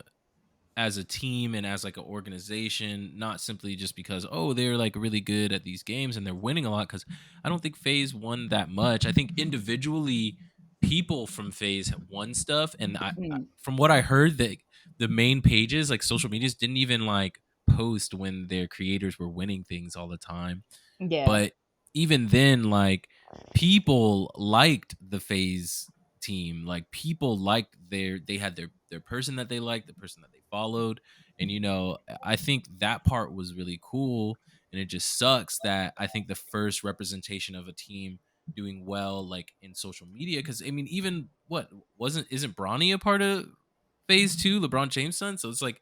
as a team and as like an organization, not simply just because they're like really good at these games and they're winning a lot. Because I don't think FaZe won that much. I think individually, people from FaZe have won stuff, and Hmm. from what I heard, that the main pages, like social medias, didn't even like post when their creators were winning things all the time. Yeah, But even then, like people liked the FaZe team. Like people liked they had their person that they liked, the person that they followed. And I think that part was really cool. And it just sucks that I think the first representation of a team doing well like in social media. Because I mean, even what wasn't isn't Bronny a part of Phase Two, LeBron James' son? So it's like,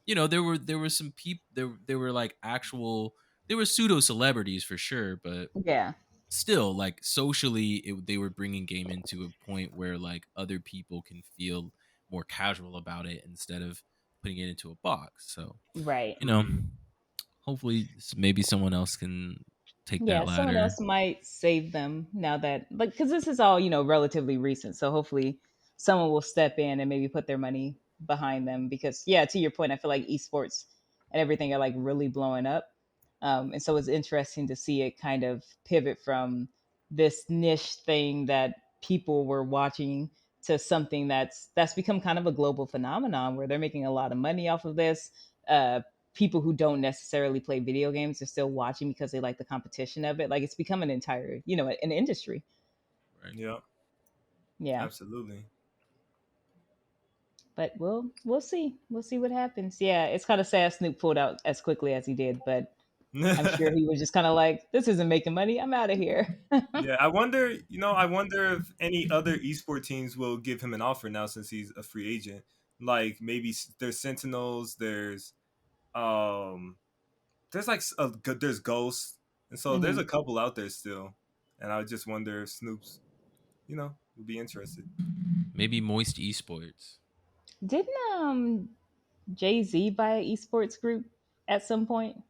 there were some people there were like actual there were pseudo celebrities for sure, but Yeah. still like socially they were bringing game into a point where like other people can feel more casual about it instead of putting it into a box. So Right. you know Mm, hopefully maybe someone else can take Yeah, that someone ladder. else might save them now that, like, because this is all, relatively recent. So hopefully someone will step in and maybe put their money behind them. Because, yeah, to your point, I feel like esports and everything are like really blowing up. And so it's interesting to see it kind of pivot from this niche thing that people were watching to something that's become kind of a global phenomenon where they're making a lot of money off of this. People who don't necessarily play video games are still watching because they like the competition of it. Like it's become an entire, an industry. Right. yeah, Yeah. absolutely. But we'll see. We'll see what happens. Yeah, it's kind of sad Snoop pulled out as quickly as he did, but I'm sure he was just kind of like, this isn't making money. I'm out of here. Yeah, I wonder. I wonder if any other esport teams will give him an offer now since he's a free agent. Like maybe there's Sentinels, um, there's like there's Ghosts, and so there's Hmm. a couple out there still. And I just wonder if Snoop's, would be interested. Maybe Moist Esports. Didn't Jay-Z buy an esports group at some point?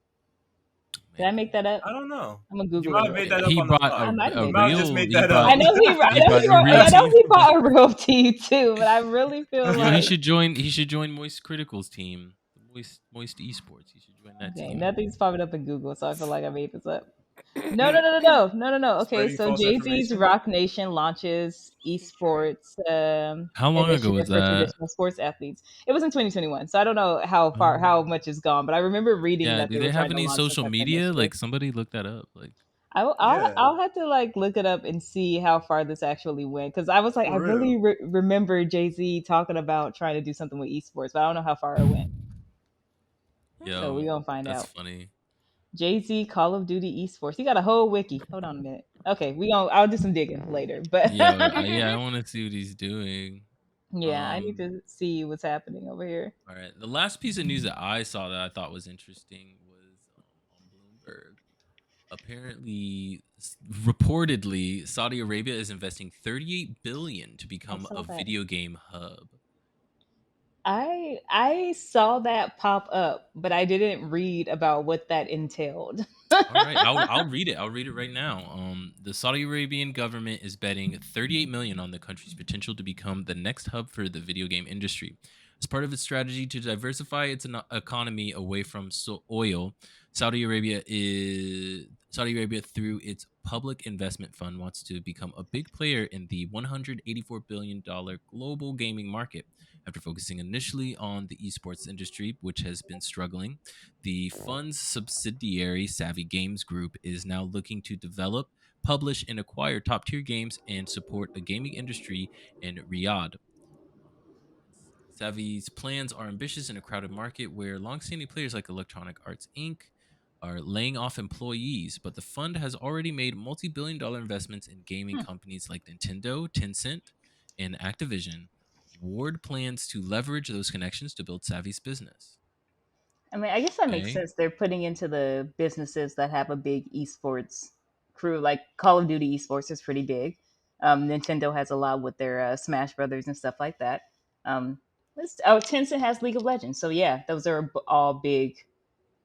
Did I make Maybe. that up? I don't know. I'm gonna You Google might it have real made quick. that up He on the bought I fly. might have a You made might that have up. just real made he that up. bought I know he. I he know bought he. a real I know team. he bought a real team too, but I really feel He like, should join Moist Critical's team. The Moist Esports. He should join that okay, team. nothing's popping up in Google, so I feel like I made this up. No, no, no, no, no, no, no, no. Okay, Spreading so false Jay Z's information. Rock Nation launches esports How long ago initiative was for that? traditional sports athletes. It was in 2021, so I don't know how Um, much is gone, but I remember reading yeah, that do they they were have trying to any launch some social type of media? initiative. Like somebody look that up. Like Yeah, I'll have to like look it up and see how far this actually went because I was like I for real. really remember Jay Z talking about trying to do something with esports, but I don't know how far it went. So yo, we gonna find that's out. funny. Jay Z Call of Duty esports. He got a whole wiki. Hold on a minute. Okay, I'll do some digging later, but Yeah, I want to see what he's doing. yeah, I need Um, to see what's happening over here. all right. The last piece of news that I saw that I thought was interesting was on Bloomberg. Apparently, reportedly, Saudi Arabia is investing 38 billion to I become saw a that. video game hub. I saw that pop up, but I didn't read about what that entailed. All right, I'll read it. I'll read it right now. The Saudi Arabian government is betting 38 million on the country's potential to become the next hub for the video game industry. As part of its strategy to diversify its economy away from oil, Saudi Arabia through its public investment fund wants to become a big player in the 184 billion dollar global gaming market. After focusing initially on the esports industry, which has been struggling, the fund's subsidiary, Savvy Games Group, is now looking to develop, publish, and acquire top tier games and support the gaming industry in Riyadh. Um, Savvy's plans are ambitious in a crowded market where longstanding players like Electronic Arts Inc. are laying off employees, but the fund has already made multi billion-dollar investments in gaming Hmm. companies like Nintendo, Tencent, and Activision. Ward plans to leverage those connections to build Savvy's business. I mean, I guess that makes Okay. sense. They're putting into the businesses that have a big esports crew. Like Call of Duty esports is pretty big. Nintendo has a lot with their Smash Brothers and stuff like that. Tencent has League of Legends. So yeah, those are all big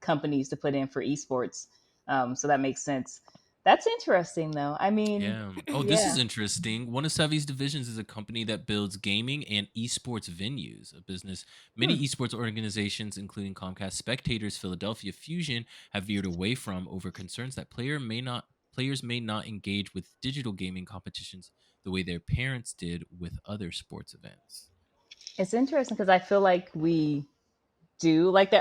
companies to put in for esports. So that makes sense. That's interesting, though. I mean, Yeah. Oh, this is yeah. interesting. One of Savvy's divisions is a company that builds gaming and esports venues, a business. Hmm. Many esports organizations, including Comcast Spectators, Philadelphia Fusion, have veered away from over concerns that players may not engage with digital gaming competitions the way their parents did with other sports events. It's interesting because I feel like we do like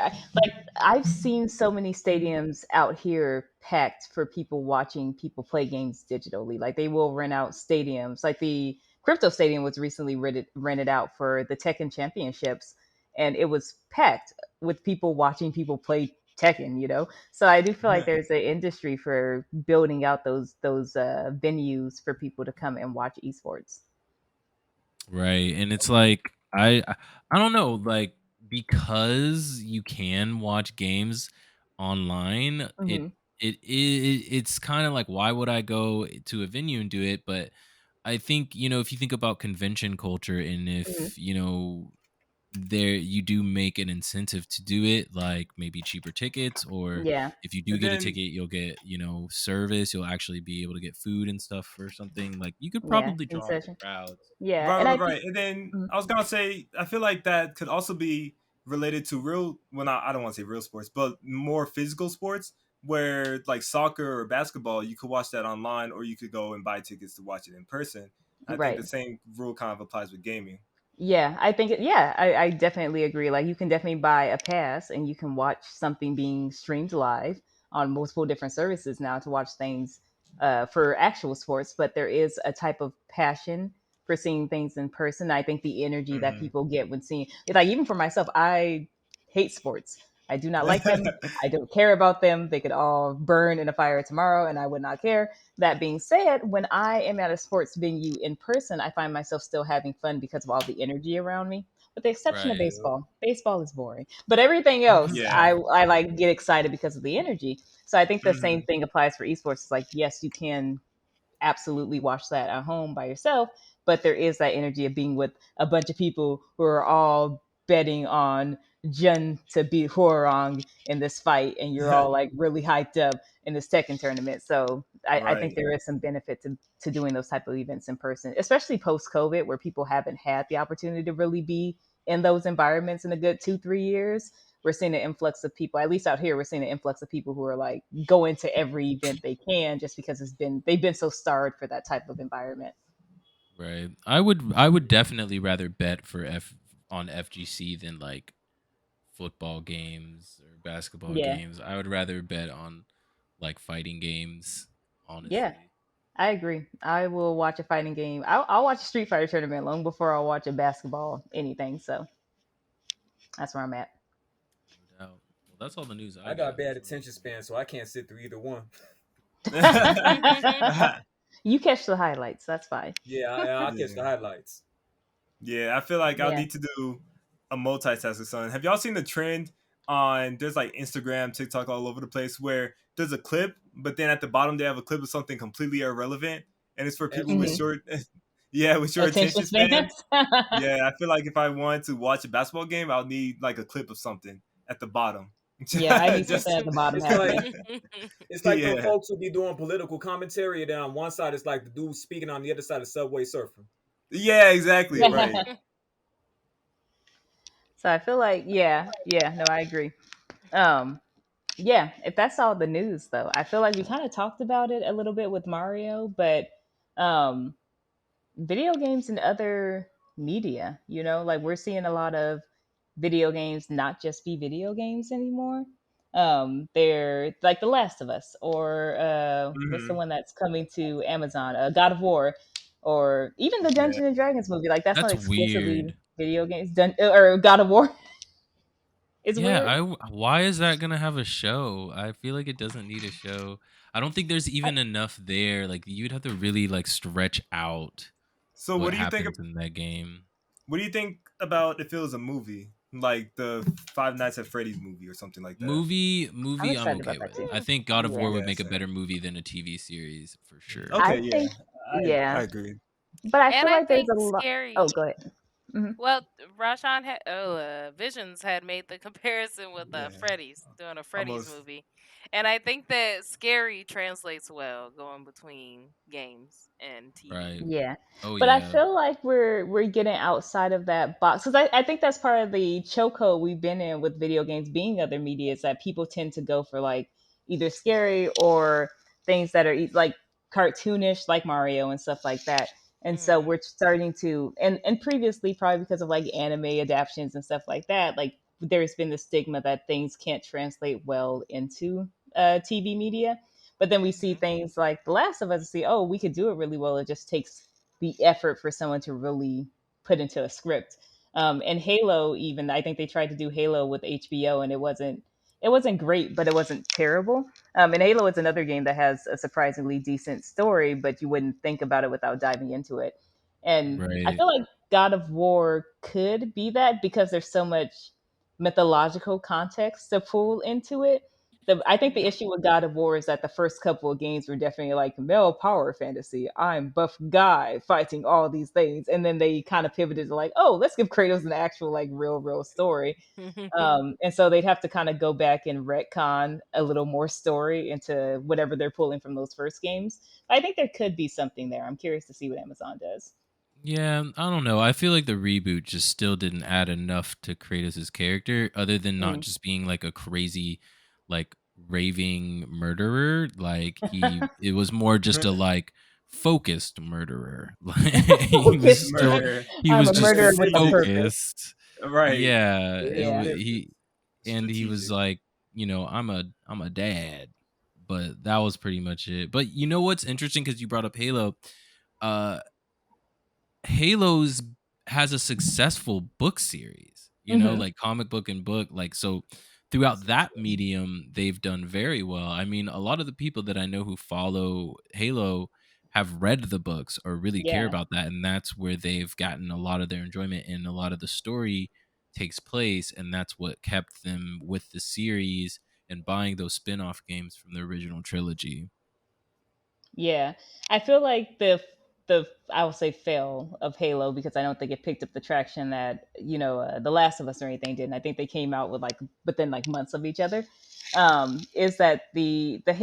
I've seen so many stadiums out here packed for people watching people play games digitally. Like they will rent out stadiums. Like the crypto stadium was recently rented out for the Tekken championships, and it was packed with people watching people play Tekken, you know. So I do feel like there's an industry for building out those venues for people to come and watch esports. Right. And it's like I don't know, like because you can watch games online, Hmm. it's kind of like why would I go to a venue and do it? But I think, if you think about convention culture and Hmm. if, there you do make an incentive to do it, like maybe cheaper tickets, or Yeah, if you do And get a then ticket you'll get service, you'll actually be able to get food and stuff or something, like you could yeah, probably draw the concession. crowds. Yeah, right, and right, I think. right. And then Mhm. I was gonna say, I feel like that could also be related to real. Well, not, I don't want to say real sports, but more physical sports, where like soccer or basketball, you could watch that online, or you could go and buy tickets to watch it in person. I think Right. the same rule kind of applies with gaming. Yeah, I think yeah, I definitely agree. Like you can definitely buy a pass and you can watch something being streamed live on multiple different services now to watch things for actual sports. But there is a type of passion for seeing things in person. I think the energy that Hmm. people get when seeing, like, even for myself, I hate sports. I do not like them. I don't care about them. They could all burn in a fire tomorrow, and I would not care. That being said, when I am at a sports venue in person, I find myself still having fun because of all the energy around me. With the exception of Right. Yep. baseball, baseball is boring. But everything else, Yeah. I like get excited because of the energy. So I think the same Hmm. thing applies for esports. It's like yes, you can absolutely watch that at home by yourself, but there is that energy of being with a bunch of people who are all betting on Jun to beat Huarong in this fight, and you're all like really hyped up in this Tekken tournament. So I think Right. there is some benefit to doing those type of events in person, especially post COVID, where people haven't had the opportunity to really be in those environments in a good 2 3 years. We're seeing an influx of people, at least out here, we're seeing an influx of people who are like going to every event they can just because they've been so starved for that type of environment. Right. I would definitely rather bet for F on FGC than like football games or basketball Yeah. games. I would rather bet on like fighting games, Yeah. honestly. I agree. I will watch a fighting game. I'll watch a Street Fighter tournament long before I'll watch a basketball anything. So that's where I'm at. No doubt. Well, that's all the news I I got got bad for attention span, so I can't sit through either one. You catch the highlights. That's fine. Yeah, I'll catch the Yeah. highlights. Yeah, I feel like I'll Yeah. need to do a multitask or something. Have y'all seen the trend on there's like Instagram, TikTok all over the place where there's a clip, but then at the bottom they have a clip of something completely irrelevant and it's for people with Hmm. Absolutely. short yeah, with short Attention attention spans. spans. Yeah, I feel like if I wanted to watch a basketball game, I'll need like a clip of something at the bottom. Yeah, I need something Just at the bottom It's like happening. it's like them yeah. folks who be doing political commentary, and then on one side it's like the dude speaking, on the other side is Subway surfing. Yeah, exactly, right. So I feel like yeah, no, I agree. Um, yeah, if that's all the news though, I feel like we kind of talked about it a little bit with Mario, but um, video games and other media, like we're seeing a lot of video games not just be video games anymore. They're like The Last of Us, or what's the Hmm. one that's coming to Amazon, God of War, or even the Yeah. Dungeons and Dragons movie. Like that's not That's exclusively weird. video games. Or God of War is Yeah, weird. why is that gonna have a show? I feel like it doesn't need a show. I don't think there's I, even enough there. Like you'd have to really like stretch out So what happens in that game. what do you think about if it was a movie? Like the Five Nights at Freddy's movie or something like that? I'm Movie, I'm excited about okay that with. too. I think God of War Yeah, would Yeah, make a better same. movie than a TV series for sure. Okay, I yeah. think yeah, I agree. but I And feel I like there's think a lot. Oh, scary. go ahead. Hmm. Well, Rashawn had Visions had made the comparison with Yeah. Freddy's doing a Freddy's Almost. movie, and I think that scary translates well going between games and TV. Right. Yeah, Oh but I yeah. feel like we're getting outside of that box because I think that's part of the chokehold we've been in with video games being other media is that people tend to go for like either scary or things that are like cartoonish, like Mario and stuff like that. And so Hmm. we're starting to, and previously probably because of like anime adaptations and stuff like that, like there's been the stigma that things can't translate well into TV media. But then we see Hmm. things like The Last of Us and see, oh, we could do it really well. It just takes the effort for someone to really put into a script. And Halo, even I think they tried to do Halo with HBO, and it wasn't great, but it wasn't terrible. And Halo is another game that has a surprisingly decent story, but you wouldn't think about it without diving into it. And I Right. feel like God of War could be that because there's so much mythological context to pull into it. I think the issue with God of War is that the first couple of games were definitely like male power fantasy. I'm buff guy fighting all these things, and then they kind of pivoted to like, oh, let's give Kratos an actual like real story. And so they'd have to kind of go back and retcon a little more story into whatever they're pulling from those first games. I think there could be something there. I'm curious to see what Amazon does. Yeah, I don't know. I feel like the reboot just still didn't add enough to Kratos' character, other than not Mm. just being like a crazy, like raving murderer. Like it was more just a like focused murderer. Like he was Focused. still, Murder. he I'm was a just murderer with a Strategic. purpose. focused. Right. Yeah, Yeah. he and he was Strategic. like, I'm a dad, but that was pretty much it. But you know what's interesting because you brought up Halo. Uh, Halo's has a successful book series, Hmm. like comic book and book. Like, so throughout that medium, they've done very well. I mean, a lot of the people that I know who follow Halo have read the books or really care Yeah. about that. And that's where they've gotten a lot of their enjoyment, and a lot of the story takes place. And that's what kept them with the series and buying those spin off games from the original trilogy. Yeah, I feel like the I will say fail of Halo because I don't think it picked up the traction that The Last of Us or anything did. And I think they came out with like within like months of each other. Is that the the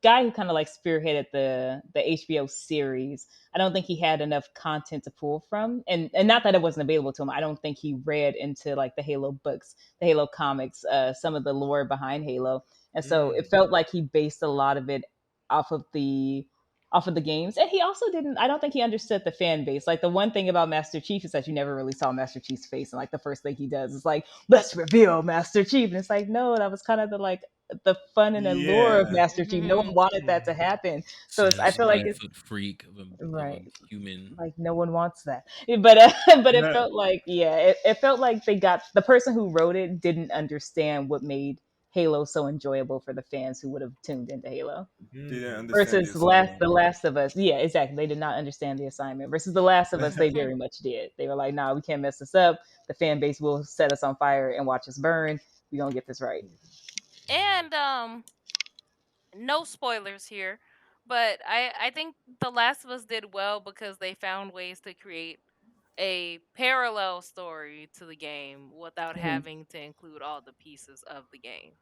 guy who kind of like spearheaded the HBO series? I don't think he had enough content to pull from, and not that it wasn't available to him. I don't think he read into like the Halo books, the Halo comics, some of the lore behind Halo, and so it Mm. felt like he based a lot of it off of the games. And he also didn't I don't think he understood the fan base. Like the one thing about Master Chief is that you never really saw Master Chief's face, and like the first thing he does is like, let's reveal Master Chief. And it's like, no, that was kind of the fun and allure of Yeah. Master Chief. No one wanted that to happen. So I Says feel like 7 it's foot freak of a right. human. Like no one wants that. But but it Yeah. felt like, yeah, it felt like they got the person who wrote it didn't understand what made Halo so enjoyable for the fans who would have tuned into Halo. Didn't Mm. understand the Versus the assignment. Last of Us. Yeah, exactly. They did not understand the assignment. Versus the Last of Us, they very much did. They were like, "Nah, we can't mess this up. The fan base will set us on fire and watch us burn. We gonna get this right." And no spoilers here, but I think The Last of Us did well because they found ways to create a parallel story to the game without Mhm. having to include all the pieces of the game.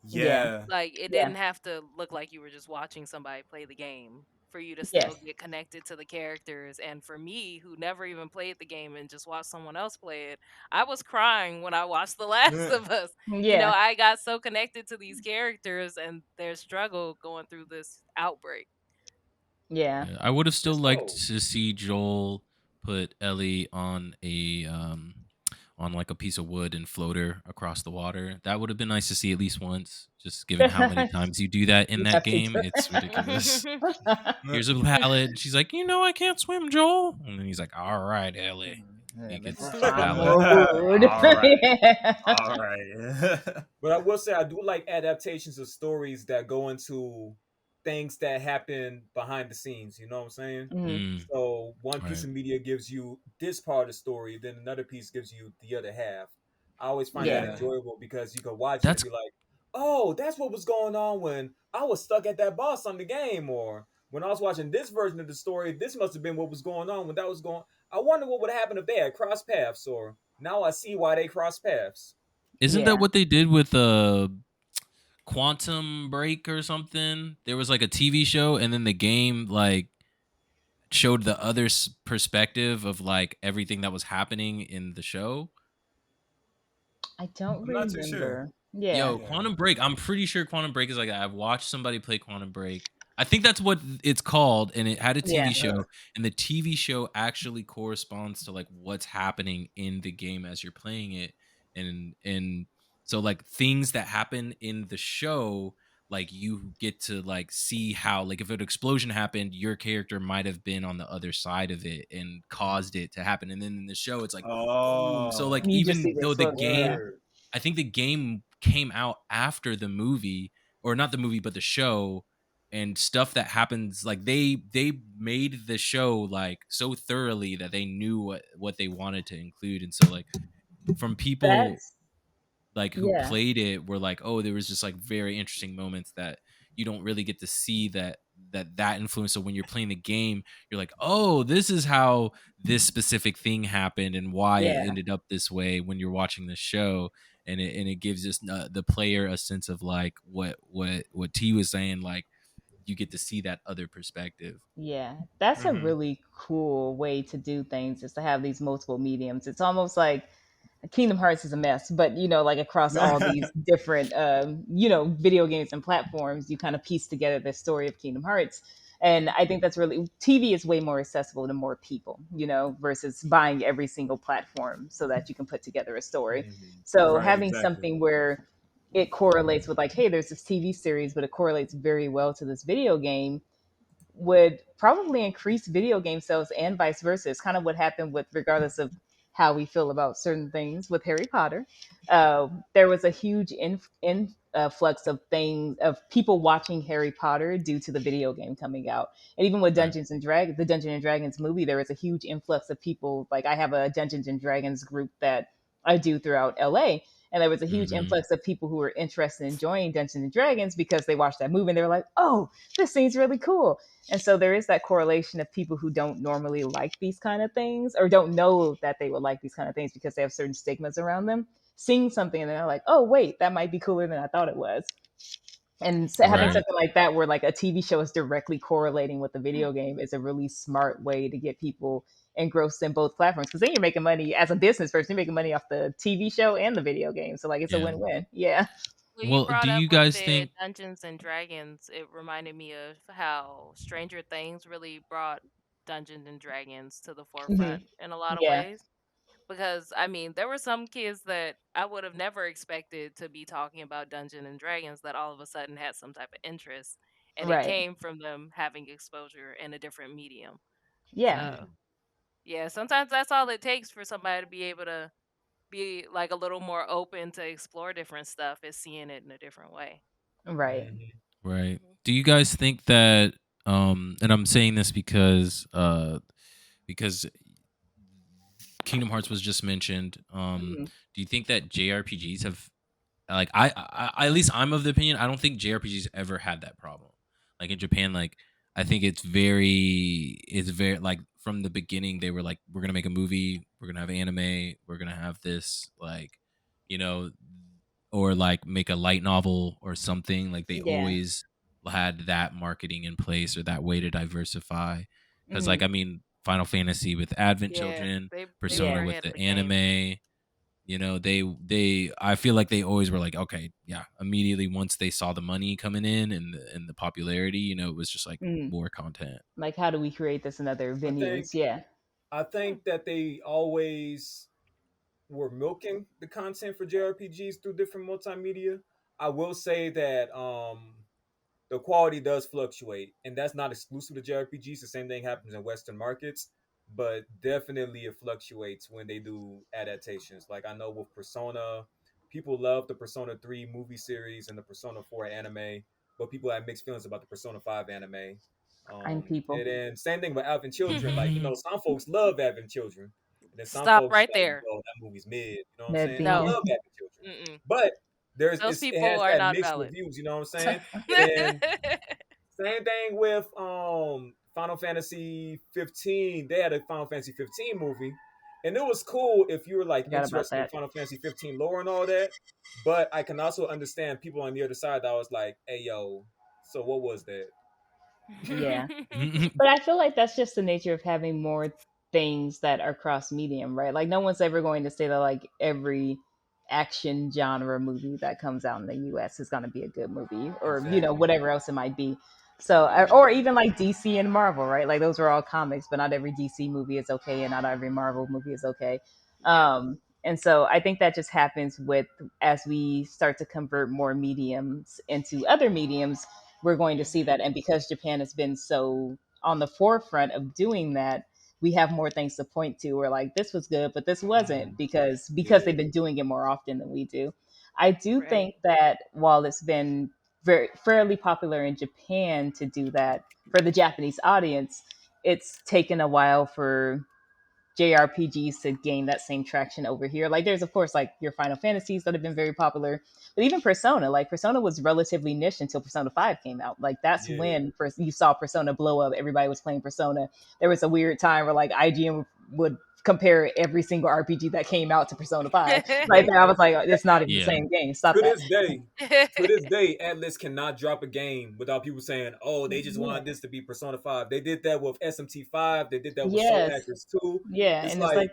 Yeah, Yeah. Like it yeah, didn't have to look like you were just watching somebody play the game for you to still yes, get connected to the characters. And for me, who never even played the game and just watched someone else play it, I was crying when I watched The Last of Us. yeah, I got so connected to these characters and their struggle going through this outbreak. yeah. Yeah, I would have still Let's liked go. to see Joel put Ellie on like a piece of wood and float her across the water. That would have been nice to see at least once. Just given how many times you do that in You that have to. game, it's ridiculous. Mhm. Here's a pallet. And she's like, I can't swim, Joel. And then he's like, all right, Ellie. Yeah, He gets let's the find pallet. more wood. All right. Yeah. All right. But I will say I do like adaptations of stories that go into things that happen behind the scenes. You know what I'm saying? Mhm. Mm, So one piece right. of media gives you this part of the story, then another piece gives you the other half. I always find that Yeah, Yeah. enjoyable because you can watch it and That's be like, "Oh, that's what was going on when I was stuck at that boss on the game," or when I was watching this version of the story, this must have been what was going on when that was going. I wonder what would happen if they had crossed paths, or now I see why they crossed paths. Isn't that yeah. what they did with Quantum Break or something? There was like a TV show, and then the game like showed the other perspective of like everything that was happening in the show. I don't I'm not too sure. remember. Yeah, Yo, Yeah. Quantum Break. I'm pretty sure Quantum Break is like that. I've watched somebody play Quantum Break. I think that's what it's called, and it had a yeah, TV show, and the TV show actually corresponds to like what's happening in the game as you're playing it, and so like things that happen in the show, like you get to like see how like if an explosion happened, your character might have been on the other side of it and caused it to happen, and then in the show it's like boom. So Oh. like you just see even the though the explosion. Yeah, game Word. I think the game came out after the movie, or not the movie but the show, and stuff that happens, like they made the show like so thoroughly that they knew what they wanted to include. And so like from people That's like who yeah, played it were like, oh, there was just like very interesting moments that you don't really get to see that influence. So when you're playing the game, you're like, oh, this is how this specific thing happened and why it yeah, ended up this way when you're watching the show. And it gives us the player a sense of like what T was saying, like you get to see that other perspective. yeah. That's a Hmm. really cool way to do things, is to have these multiple mediums. It's almost like Kingdom Hearts is a mess, but like across all these different video games and platforms, you kind of piece together the story of Kingdom Hearts. And I think that's really, TV is way more accessible to more people, versus buying every single platform so that you can put together a story. Hmm. So Right, having exactly. something where it correlates with, like, hey, there's this TV series, but it correlates very well to this video game, would probably increase video game sales and vice versa. It's kind of what happened with, regardless of how we feel about certain things, with Harry Potter. There was a huge influx of things, of people watching Harry Potter due to the video game coming out. And even with Right. The Dungeons and Dragons movie, there was a huge influx of people. Like, I have a Dungeons and Dragons group that I do throughout LA. And there was a huge Hmm. influx of people who were interested in joining Dungeons and Dragons because they watched that movie and they were like, oh, this seems really cool. And so there is that correlation of people who don't normally like these kind of things, or don't know that they would like these kind of things because they have certain stigmas around them, seeing something and they're like, oh, wait, that might be cooler than I thought it was. And so having Right. something like that, where like a TV show is directly correlating with the video game, is a really smart way to get people engrossed in both platforms. Because then you're making money as a business person, you're making money off the TV show and the video game. So like, it's a Yeah. win-win. Yeah. Well, you Well, do brought up you when you guys said think? Dungeons and Dragons. It reminded me of how Stranger Things really brought Dungeons and Dragons to the Hmm. forefront in a lot of Yeah. ways. Because I mean, there were some kids that I would have never expected to be talking about Dungeons and Dragons that all of a sudden had some type of interest, and it Right. came from them having exposure in a different medium. Yeah. So yeah, sometimes that's all it takes for somebody to be able to be like a little more open to explore different stuff, is seeing it in a different way. Right. Hmm. Right. Mhm. Do you guys think that and I'm saying this because Kingdom Hearts was just mentioned. Mhm. Do you think that JRPGs have like at least I'm of the opinion I don't think JRPGs ever had that problem. Like in Japan, like I think it's very like from the beginning they were like, we're gonna make a movie, we're gonna have anime, we're gonna have this, like, you know, or like make a light novel or something. Like they Yeah. always had that marketing in place or that way to diversify. Because like Mhm. I mean, Final Fantasy with Advent Yeah, Children, they Persona were Yeah. with ahead of the the game. anime, they I feel like they always were like, okay, yeah, immediately once they saw the money coming in and the popularity, it was just like Mhm. more content. Like, how do we create this in other I venues? think Yeah. I Hmm. think that they always were milking the content for JRPGs through different multimedia. I will say that the quality does fluctuate, and that's not exclusive to JRPGs. The same thing happens in Western markets, but definitely it fluctuates when they do adaptations. Like I know with Persona, people love the Persona 3 movie series and the Persona 4 anime, but people have mixed feelings about the Persona 5 anime. I'm people. And then same thing with Advent Children. Like, some folks love Advent Children, and then some Stop folks right like, there. yo, that movie's mid. You know what I'm Mad saying? I vegan. No. love Advent Children, Mm-mm. but Those it people has are that not mixed valid. reviews. You know what I'm saying? And same thing with Final Fantasy 15. They had a Final Fantasy 15 movie, and it was cool if you were like Forgot about interested in that. Final Fantasy 15 lore and all that. But I can also understand people on the other side that was like, "Hey, yo, so what was that?" Yeah. But I feel like that's just the nature of having more things that are cross medium, right? Like, no one's ever going to say that like every action genre movie that comes out in the US is going to be a good movie, or Exactly. whatever else it might be. So, or even like DC and Marvel, right? Like, those are all comics, but not every DC movie is okay and not every Marvel movie is okay. Yep. And so I think that just happens with, as we start to convert more mediums into other mediums, we're going to see Mhm. that. And because Japan has been so on the forefront of doing that, we have more things to point to. We're like, this was good, but this wasn't, Hmm. because they've Yeah. been doing it more often than we do. I do Right. think that while it's been very fairly popular in Japan to do that for the Japanese audience, it's taken a while for JRPGs to gain that same traction over here. Like there's of course like your Final Fantasies that have been very popular, but even Persona, like Persona was relatively niche until Persona 5 came out. Like that's Yeah. when you saw Persona blow up. Everybody was playing Persona. There was a weird time where like IGN would compare every single RPG that came out to Persona 5. Like I was like, it's not even the Yeah. same game. Stop To that. this day, to this day, Atlas cannot drop a game without people saying, "Oh, they just Yeah. wanted this to be Persona 5." They did that with SMT5. They did that with Soul Yes. Hackers 2. Yeah. It's And it's like like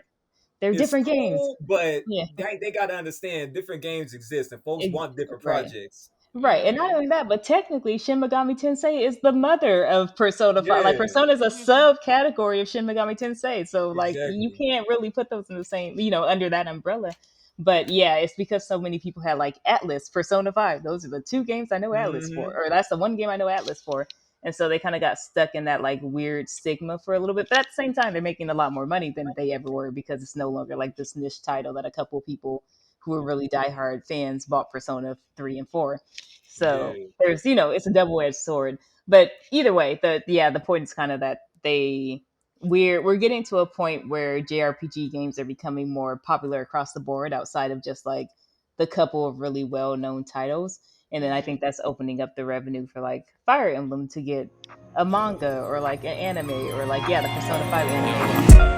they're it's different games. cool, but Yeah. they got to understand different games exist and folks Ex- want different right. projects. Right, and not Mhm. only that, but technically, Shin Megami Tensei is the mother of Persona 5. Like, Yeah, Persona is a subcategory of Shin Megami Tensei, so like you exactly. can't really put those in the same, under that umbrella. But yeah, it's because so many people had like Atlas, Persona 5. Those are the two games I know Atlas for, Hmm. or that's the one game I know Atlas for. And so they kind of got stuck in that like weird stigma for a little bit. But at the same time, they're making a lot more money than they ever were because it's no longer like this niche title that a couple people who are really diehard fans bought Persona 3 and 4. So Yeah, there's, it's a double edged sword. But either way, the point is kind of that we're getting to a point where JRPG games are becoming more popular across the board outside of just like the couple of really well known titles. And then I think Mhm. that's opening up the revenue for like Fire Emblem to get a manga or like an anime or like the Persona 5 Yep. anime.